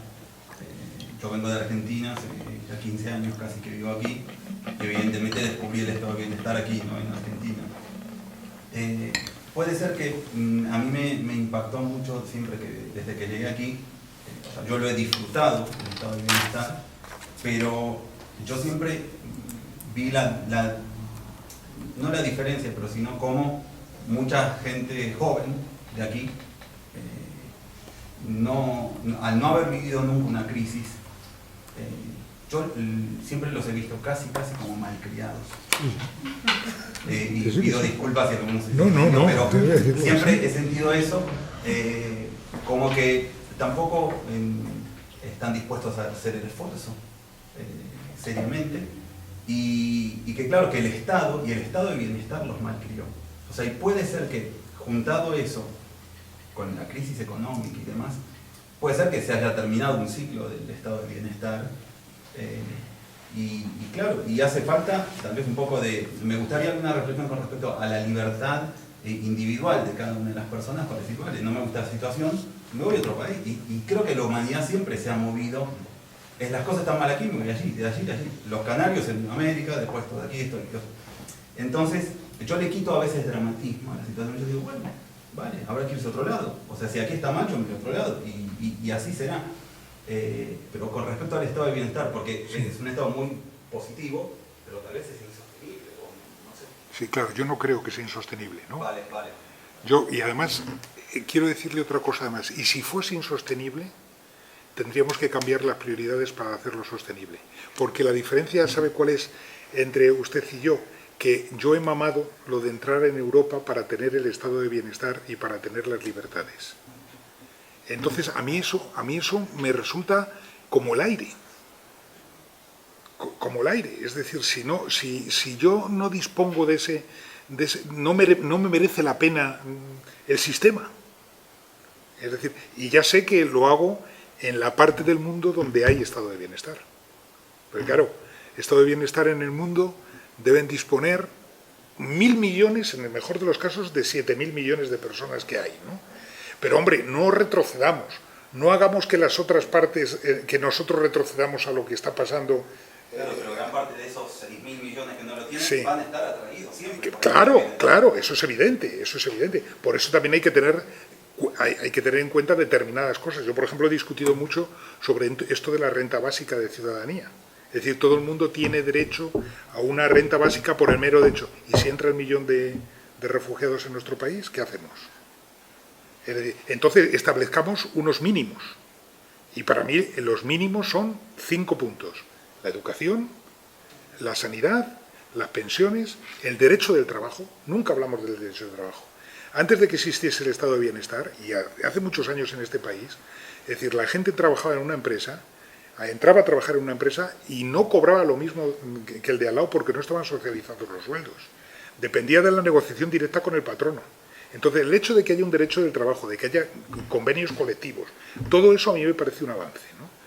yo vengo de Argentina, hace ya 15 años casi que vivo aquí, y evidentemente descubrí el estado del bienestar aquí, ¿no?, en Argentina. Puede ser que a mí me impactó mucho siempre desde que llegué aquí. O sea, yo lo he disfrutado, el estado del bienestar, pero yo siempre vi no la diferencia, pero sino cómo mucha gente joven de aquí, al no haber vivido nunca una crisis, yo siempre los he visto casi como malcriados. Y pido disculpas si algunos se no, pero siempre he sentido eso, como que tampoco están dispuestos a hacer el esfuerzo seriamente, y que claro, que el Estado y el estado de bienestar los malcrió. O sea, y puede ser que juntado eso con la crisis económica y demás, puede ser que se haya terminado un ciclo del estado de bienestar, y claro, y hace falta tal vez un poco de... Me gustaría alguna reflexión con respecto a la libertad individual de cada una de las personas, para decir, vale, no me gusta la situación, me voy a otro país. Y creo que la humanidad siempre se ha movido, las cosas están mal aquí, me voy allí, de allí, de allí. Los Canarios en América, después todo aquí, esto. Entonces, yo le quito a veces dramatismo a la situación. Yo digo, bueno, vale, habrá que irse a otro lado. O sea, si aquí está mal, yo me voy a otro lado. Y así será. Pero con respecto al estado de bienestar, porque es un estado muy positivo, pero tal vez es insostenible, o no sé. Sí, claro, yo no creo que sea insostenible, ¿no? Vale, vale. Y además, quiero decirle otra cosa además, y si fuese insostenible, tendríamos que cambiar las prioridades para hacerlo sostenible. Porque la diferencia, ¿sabe cuál es entre usted y yo? Que yo he mamado lo de entrar en Europa para tener el estado de bienestar y para tener las libertades. Entonces, a mí eso me resulta como el aire. Como el aire. Es decir, si yo no dispongo de ese no me merece la pena el sistema. Es decir, y ya sé que lo hago en la parte del mundo donde hay estado de bienestar. Porque claro, estado de bienestar en el mundo deben disponer 1.000 millones, en el mejor de los casos, de 7.000 millones de personas que hay, ¿no? Pero hombre, no retrocedamos, no hagamos que las otras partes, que nosotros retrocedamos a lo que está pasando. Claro, pero gran parte de esos 6.000 millones que no lo tienen Sí. van a estar atraídos siempre. Claro, eso es evidente, eso es evidente. Por eso también hay que tener en cuenta determinadas cosas. Yo, por ejemplo, he discutido mucho sobre esto de la renta básica de ciudadanía. Es decir, todo el mundo tiene derecho a una renta básica por el mero hecho. ¿Y si entra 1 millón de refugiados en nuestro país, qué hacemos? Es decir, entonces establezcamos unos mínimos. Y para mí los mínimos son 5 puntos. La educación, la sanidad, las pensiones, el derecho del trabajo. Nunca hablamos del derecho del trabajo. Antes de que existiese el estado de bienestar, y hace muchos años en este país, es decir, la gente trabajaba en una empresa, entraba a trabajar en una empresa y no cobraba lo mismo que el de al lado porque no estaban socializados los sueldos. Dependía de la negociación directa con el patrono. Entonces, el hecho de que haya un derecho del trabajo, de que haya convenios colectivos, todo eso a mí me parece un avance, ¿no?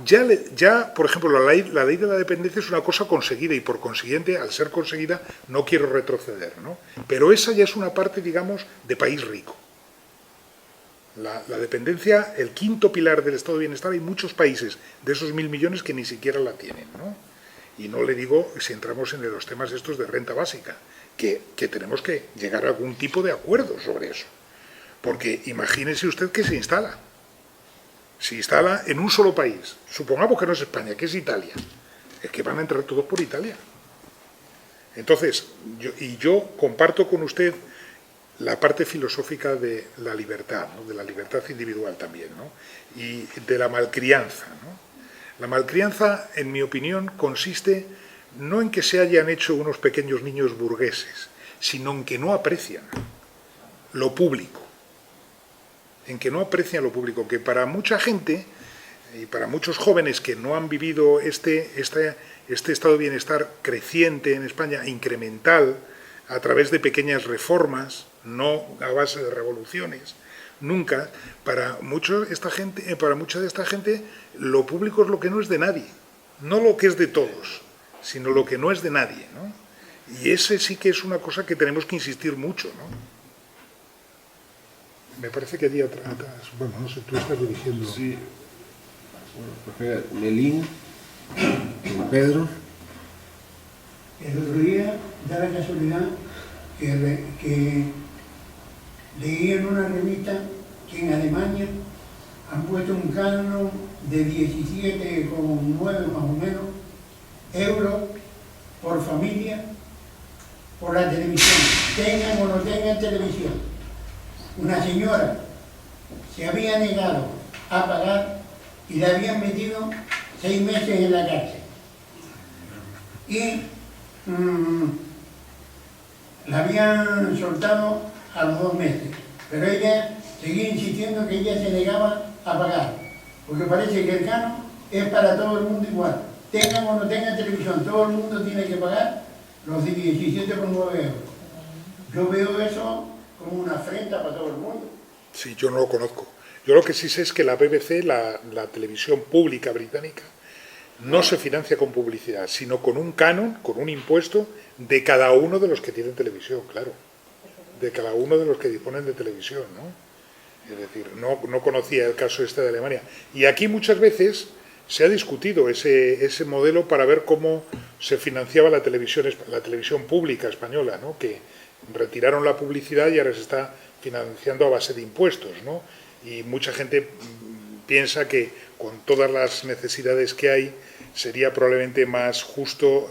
Ya, por ejemplo, la ley de la dependencia es una cosa conseguida y por consiguiente, al ser conseguida, no quiero retroceder, ¿no? Pero esa ya es una parte, digamos, de país rico. La dependencia, el quinto pilar del estado de bienestar, hay muchos países de esos 1.000 millones que ni siquiera la tienen, ¿no? Y no le digo si entramos en los temas estos de renta básica, que tenemos que llegar a algún tipo de acuerdo sobre eso. Porque imagínese usted que se instala en un solo país, supongamos que no es España, que es Italia, es que van a entrar todos por Italia. Entonces, yo comparto con usted la parte filosófica de la libertad, ¿no? De la libertad individual también, ¿no? Y de la malcrianza, ¿no? La malcrianza, en mi opinión, consiste no en que se hayan hecho unos pequeños niños burgueses, sino en que no aprecian lo público. En que no aprecian lo público, que para mucha gente y para muchos jóvenes que no han vivido este estado de bienestar creciente en España, incremental, a través de pequeñas reformas, no a base de revoluciones, nunca, para mucha de esta gente, lo público es lo que no es de nadie, no lo que es de todos, sino lo que no es de nadie, ¿no? Y ese sí que es una cosa que tenemos que insistir mucho, ¿no? Me parece que allí atrás, bueno, no sé, tú estás dirigiendo. Sí. Bueno, pues Melín, Pedro. El otro día da la casualidad que leí en una revista que en Alemania han puesto un canon de 17,9 más o menos euros por familia por la televisión, tengan o no tengan televisión. Una señora se había negado a pagar y la habían metido 6 meses en la cárcel. Y la habían soltado a los 2 meses, pero ella seguía insistiendo que ella se negaba a pagar, porque parece que el canon es para todo el mundo igual. Tengan o no tengan televisión, todo el mundo tiene que pagar los 17,9 euros. Yo veo eso como una afrenta para todo el mundo. Sí, yo no lo conozco. Yo lo que sí sé es que la BBC, la televisión pública británica, no se financia con publicidad, sino con un canon, con un impuesto de cada uno de los que tienen televisión, claro. De cada uno de los que disponen de televisión, ¿no? Es decir, no conocía el caso este de Alemania. Y aquí muchas veces se ha discutido ese modelo para ver cómo se financiaba la televisión pública española, ¿no? Que retiraron la publicidad y ahora se está financiando a base de impuestos, ¿no? Y mucha gente piensa que con todas las necesidades que hay, sería probablemente más justo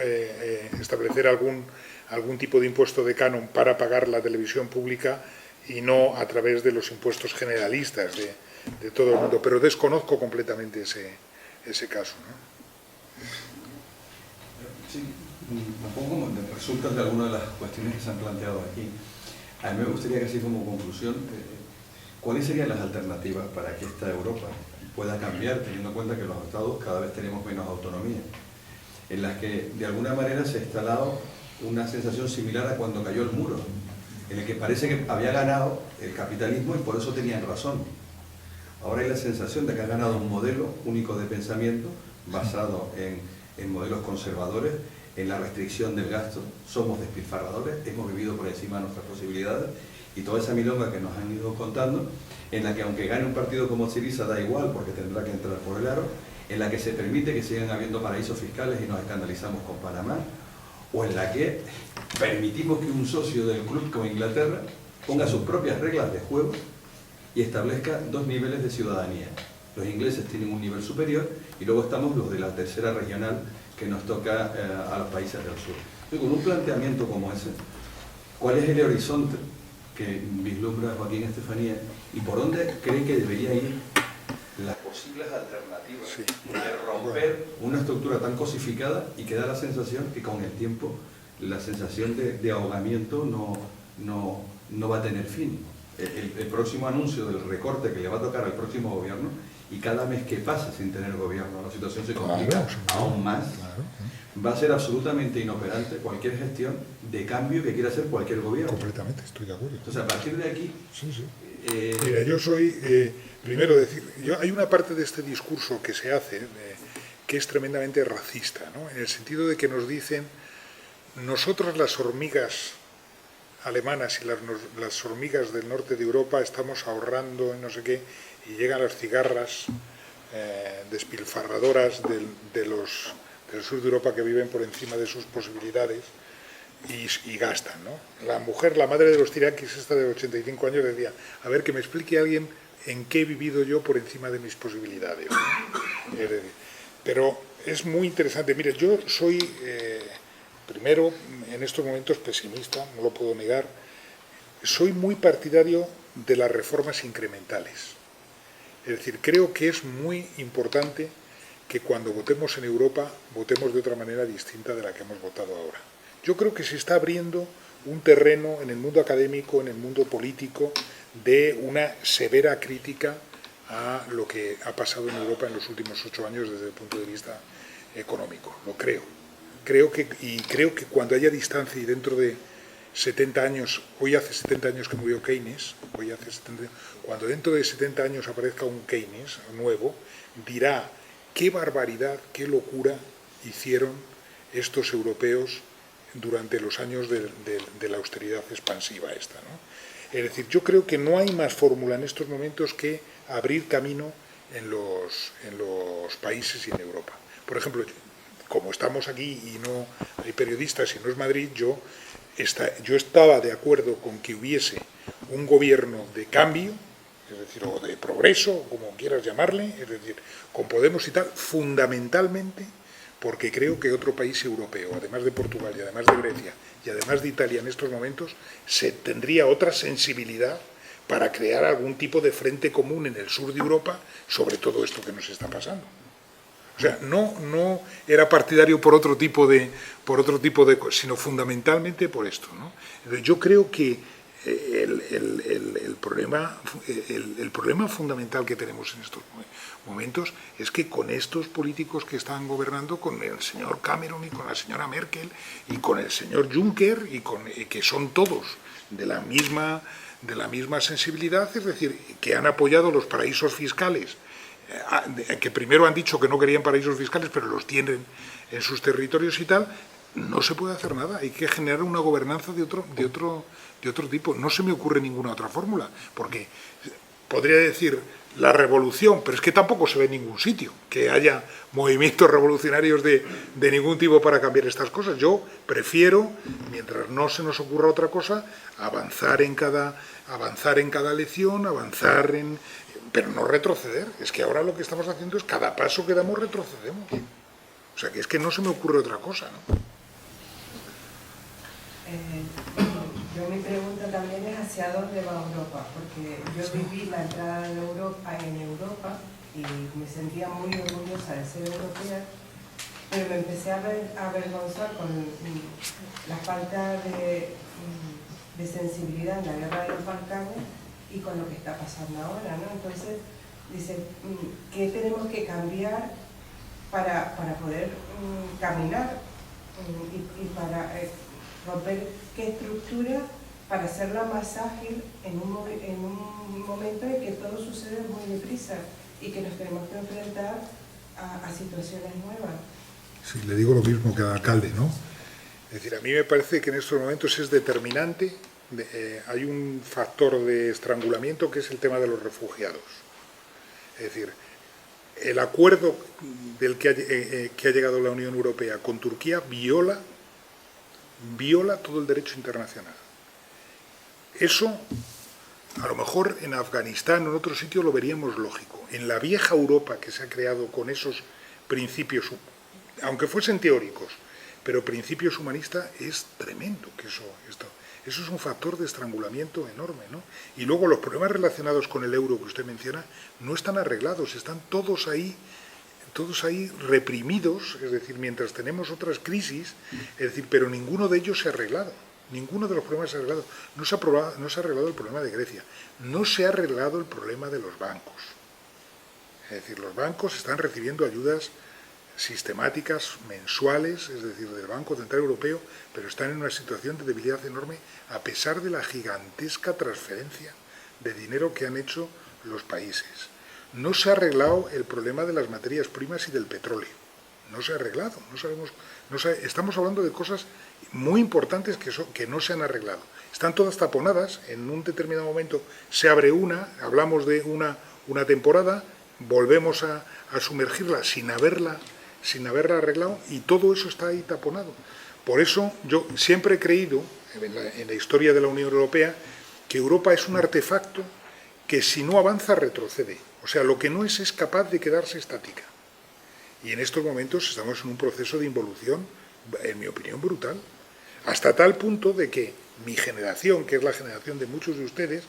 establecer algún tipo de impuesto de canon para pagar la televisión pública y no a través de los impuestos generalistas de todo el mundo. Pero desconozco completamente ese caso, ¿no? Sí, un poco de resultas de algunas de las cuestiones que se han planteado aquí. A mí me gustaría que así como conclusión, ¿cuáles serían las alternativas para que esta Europa pueda cambiar, teniendo en cuenta que los Estados cada vez tenemos menos autonomía, en las que de alguna manera se ha instalado una sensación similar a cuando cayó el muro, en el que parece que había ganado el capitalismo y por eso tenían razón? Ahora hay la sensación de que ha ganado un modelo único de pensamiento basado en modelos conservadores, en la restricción del gasto. Somos despilfarradores, hemos vivido por encima de nuestras posibilidades, y toda esa milonga que nos han ido contando, en la que aunque gane un partido como Syriza da igual porque tendrá que entrar por el aro, en la que se permite que sigan habiendo paraísos fiscales y nos escandalizamos con Panamá, o en la que permitimos que un socio del club como Inglaterra ponga sus propias reglas de juego y establezca dos niveles de ciudadanía. Los ingleses tienen un nivel superior y luego estamos los de la tercera regional que nos toca a los países del sur. Y con un planteamiento como ese, ¿cuál es el horizonte que vislumbra Joaquín Estefanía y por dónde cree que debería ir las posibles alternativas de romper una estructura tan cosificada y que da la sensación que con el tiempo la sensación de ahogamiento no va a tener fin? El próximo anuncio del recorte que le va a tocar al próximo gobierno, y cada mes que pasa sin tener gobierno la situación se complica aún más, va a ser absolutamente inoperante cualquier gestión de cambio que quiera hacer cualquier gobierno. Completamente, estoy de acuerdo. Entonces, a partir de aquí... Mira, yo soy, primero decir, hay una parte de este discurso que se hace que es tremendamente racista, ¿no? En el sentido de que nos dicen, nosotros las hormigas alemanas y las hormigas del norte de Europa estamos ahorrando en no sé qué, y llegan las cigarras despilfarradoras del sur de Europa que viven por encima de sus posibilidades y gastan, ¿no? La mujer, la madre de los tiraquis, esta de 85 años, decía, a ver, que me explique alguien en qué he vivido yo por encima de mis posibilidades, ¿no? Pero es muy interesante. Mire, yo soy, primero, en estos momentos pesimista, no lo puedo negar. Soy muy partidario de las reformas incrementales. Es decir, creo que es muy importante que cuando votemos en Europa, votemos de otra manera distinta de la que hemos votado ahora. Yo creo que se está abriendo un terreno en el mundo académico, en el mundo político, de una severa crítica a lo que ha pasado en Europa en los últimos 8 años desde el punto de vista económico. Lo creo. Creo que cuando haya distancia y dentro de 70 años, hoy hace 70 años que murió Keynes, cuando dentro de 70 años aparezca un Keynes nuevo, dirá qué barbaridad, qué locura hicieron estos europeos durante los años de la austeridad expansiva esta, ¿no? Es decir, yo creo que no hay más fórmula en estos momentos que abrir camino en los países y en Europa. Por ejemplo, como estamos aquí y no hay periodistas y no es Madrid, yo estaba de acuerdo con que hubiese un gobierno de cambio, es decir, o de progreso, como quieras llamarle, es decir, con Podemos y tal, fundamentalmente porque creo que otro país europeo, además de Portugal y además de Grecia y además de Italia en estos momentos, tendría otra sensibilidad para crear algún tipo de frente común en el sur de Europa sobre todo esto que nos está pasando. O sea, no era partidario por otro tipo de cosas, sino fundamentalmente por esto, ¿no? Yo creo que el problema fundamental que tenemos en estos momentos es que con estos políticos que están gobernando, con el señor Cameron y con la señora Merkel y con el señor Juncker y que son todos de la misma sensibilidad, es decir, que han apoyado los paraísos fiscales, que primero han dicho que no querían paraísos fiscales, pero los tienen en sus territorios y tal, no se puede hacer nada. Hay que generar una gobernanza de otro tipo. No se me ocurre ninguna otra fórmula, porque podría decir la revolución, pero es que tampoco se ve en ningún sitio que haya movimientos revolucionarios de ningún tipo para cambiar estas cosas. Yo prefiero, mientras no se nos ocurra otra cosa, avanzar en cada lección, pero no retroceder. Es que ahora lo que estamos haciendo es cada paso que damos retrocedemos. O sea, que es que no se me ocurre otra cosa, ¿no? Yo mi pregunta también es hacia dónde va Europa, porque yo viví la entrada en Europa y me sentía muy orgullosa de ser europea, pero me empecé a avergonzar con la falta de sensibilidad en la guerra de los Balcanes y con lo que está pasando ahora, ¿no? Entonces, dice, ¿qué tenemos que cambiar para poder caminar y para romper qué estructura para hacerla más ágil en un momento en que todo sucede muy deprisa y que nos tenemos que enfrentar a situaciones nuevas? Sí, le digo lo mismo que al alcalde, ¿no? Es decir, a mí me parece que en estos momentos es determinante, hay un factor de estrangulamiento que es el tema de los refugiados. Es decir, el acuerdo del que ha llegado la Unión Europea con Turquía viola todo el derecho internacional. Eso, a lo mejor en Afganistán o en otro sitio lo veríamos lógico. En la vieja Europa que se ha creado con esos principios, aunque fuesen teóricos, pero principios humanistas, es tremendo que eso es un factor de estrangulamiento enorme, ¿no? Y luego los problemas relacionados con el euro que usted menciona no están arreglados, están todos ahí reprimidos, es decir, mientras tenemos otras crisis, es decir, pero ninguno de ellos se ha arreglado, ninguno de los problemas se ha arreglado. No se ha arreglado el problema de Grecia, no se ha arreglado el problema de los bancos. Es decir, los bancos están recibiendo ayudas sistemáticas, mensuales, es decir, del Banco Central Europeo, pero están en una situación de debilidad enorme a pesar de la gigantesca transferencia de dinero que han hecho los países. No se ha arreglado el problema de las materias primas y del petróleo. No se ha arreglado. Estamos hablando de cosas muy importantes que no se han arreglado. Están todas taponadas. En un determinado momento se abre hablamos de una temporada, volvemos a sumergirla sin haberla arreglado y todo eso está ahí taponado. Por eso yo siempre he creído, en la historia de la Unión Europea, que Europa es un artefacto que si no avanza retrocede. O sea, lo que no es capaz de quedarse estática. Y en estos momentos estamos en un proceso de involución, en mi opinión, brutal. Hasta tal punto de que mi generación, que es la generación de muchos de ustedes,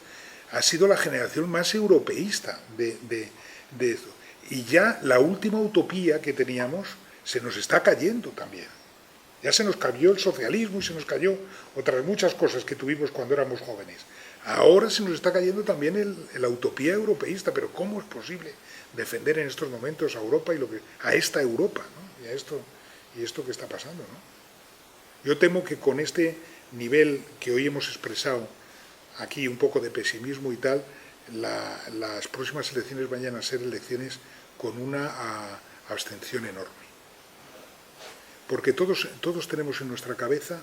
ha sido la generación más europeísta de esto. Y ya la última utopía que teníamos se nos está cayendo también. Ya se nos cayó el socialismo y se nos cayó otras muchas cosas que tuvimos cuando éramos jóvenes. Ahora se nos está cayendo también la utopía europeísta, pero ¿cómo es posible defender en estos momentos a Europa a esta Europa, ¿no? y esto que está pasando, ¿no? Yo temo que con este nivel que hoy hemos expresado aquí, un poco de pesimismo y tal, las próximas elecciones vayan a ser elecciones con una abstención enorme. Porque todos tenemos en nuestra cabeza,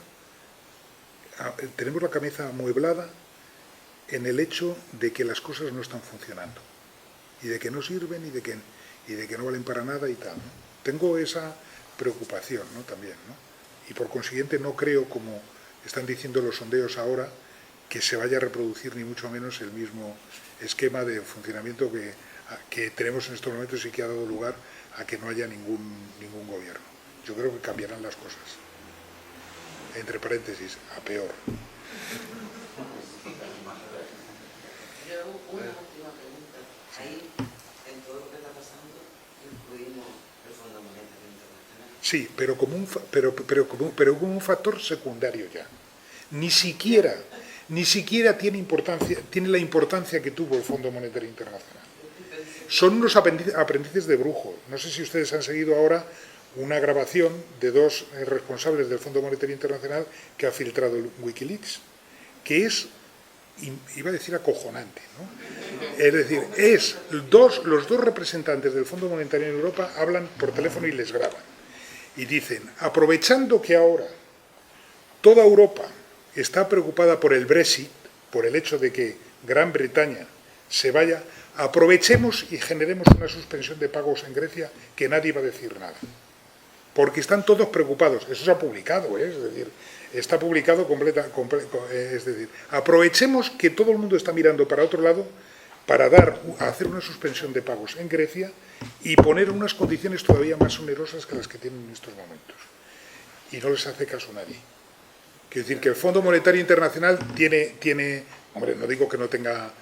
tenemos la cabeza amueblada en el hecho de que las cosas no están funcionando y de que no sirven y de que no valen para nada y tal, ¿no? Tengo esa preocupación, ¿no? También, ¿no? Y por consiguiente no creo, como están diciendo los sondeos ahora, que se vaya a reproducir ni mucho menos el mismo esquema de funcionamiento que tenemos en estos momentos y que ha dado lugar a que no haya ningún gobierno. Yo creo que cambiarán las cosas. Entre paréntesis, a peor. Una última pregunta. Ahí, en todo lo que está pasando, incluimos el Fondo Monetario Internacional. Sí, pero como un factor secundario ya. Ni siquiera tiene la importancia que tuvo el Fondo Monetario Internacional. Son unos aprendices de brujo. No sé si ustedes han seguido ahora una grabación de dos responsables del Fondo Monetario Internacional que ha filtrado el Wikileaks, que es, iba a decir, acojonante, ¿no? Es decir, los dos representantes del Fondo Monetario en Europa hablan por teléfono y les graban. Y dicen, aprovechando que ahora toda Europa está preocupada por el Brexit, por el hecho de que Gran Bretaña se vaya, aprovechemos y generemos una suspensión de pagos en Grecia que nadie va a decir nada. Porque están todos preocupados. Eso se ha publicado, es decir, está publicado es decir, aprovechemos que todo el mundo está mirando para otro lado para hacer una suspensión de pagos en Grecia y poner unas condiciones todavía más onerosas que las que tienen en estos momentos. Y no les hace caso nadie. Quiero decir que el Fondo Monetario Internacional tiene hombre, no digo que no tenga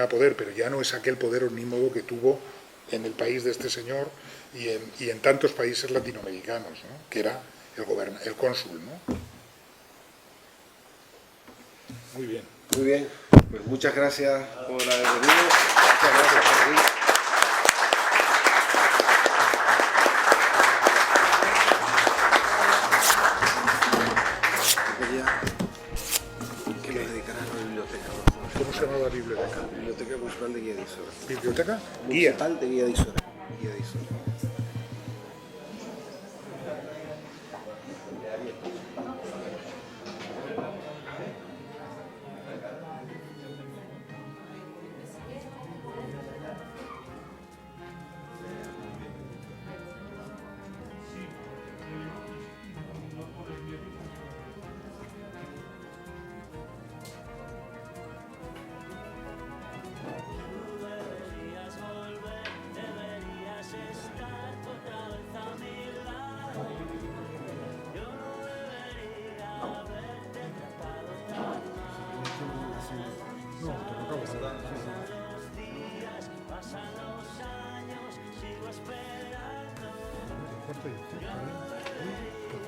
poder, pero ya no es aquel poder omnímodo que tuvo en el país de este señor y en tantos países latinoamericanos, ¿no? Que era el cónsul, ¿no? Muy bien. Muy bien, pues muchas gracias por haber venido. Muchas gracias por venir. Que me dedicarán a la biblioteca. ¿Cómo se llama la biblioteca? Biblioteca Municipal de Guía de Isora. ¿Biblioteca? Municipal de Guía de Isora. Guía de Isora.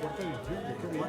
Cuarta edición, qué bien.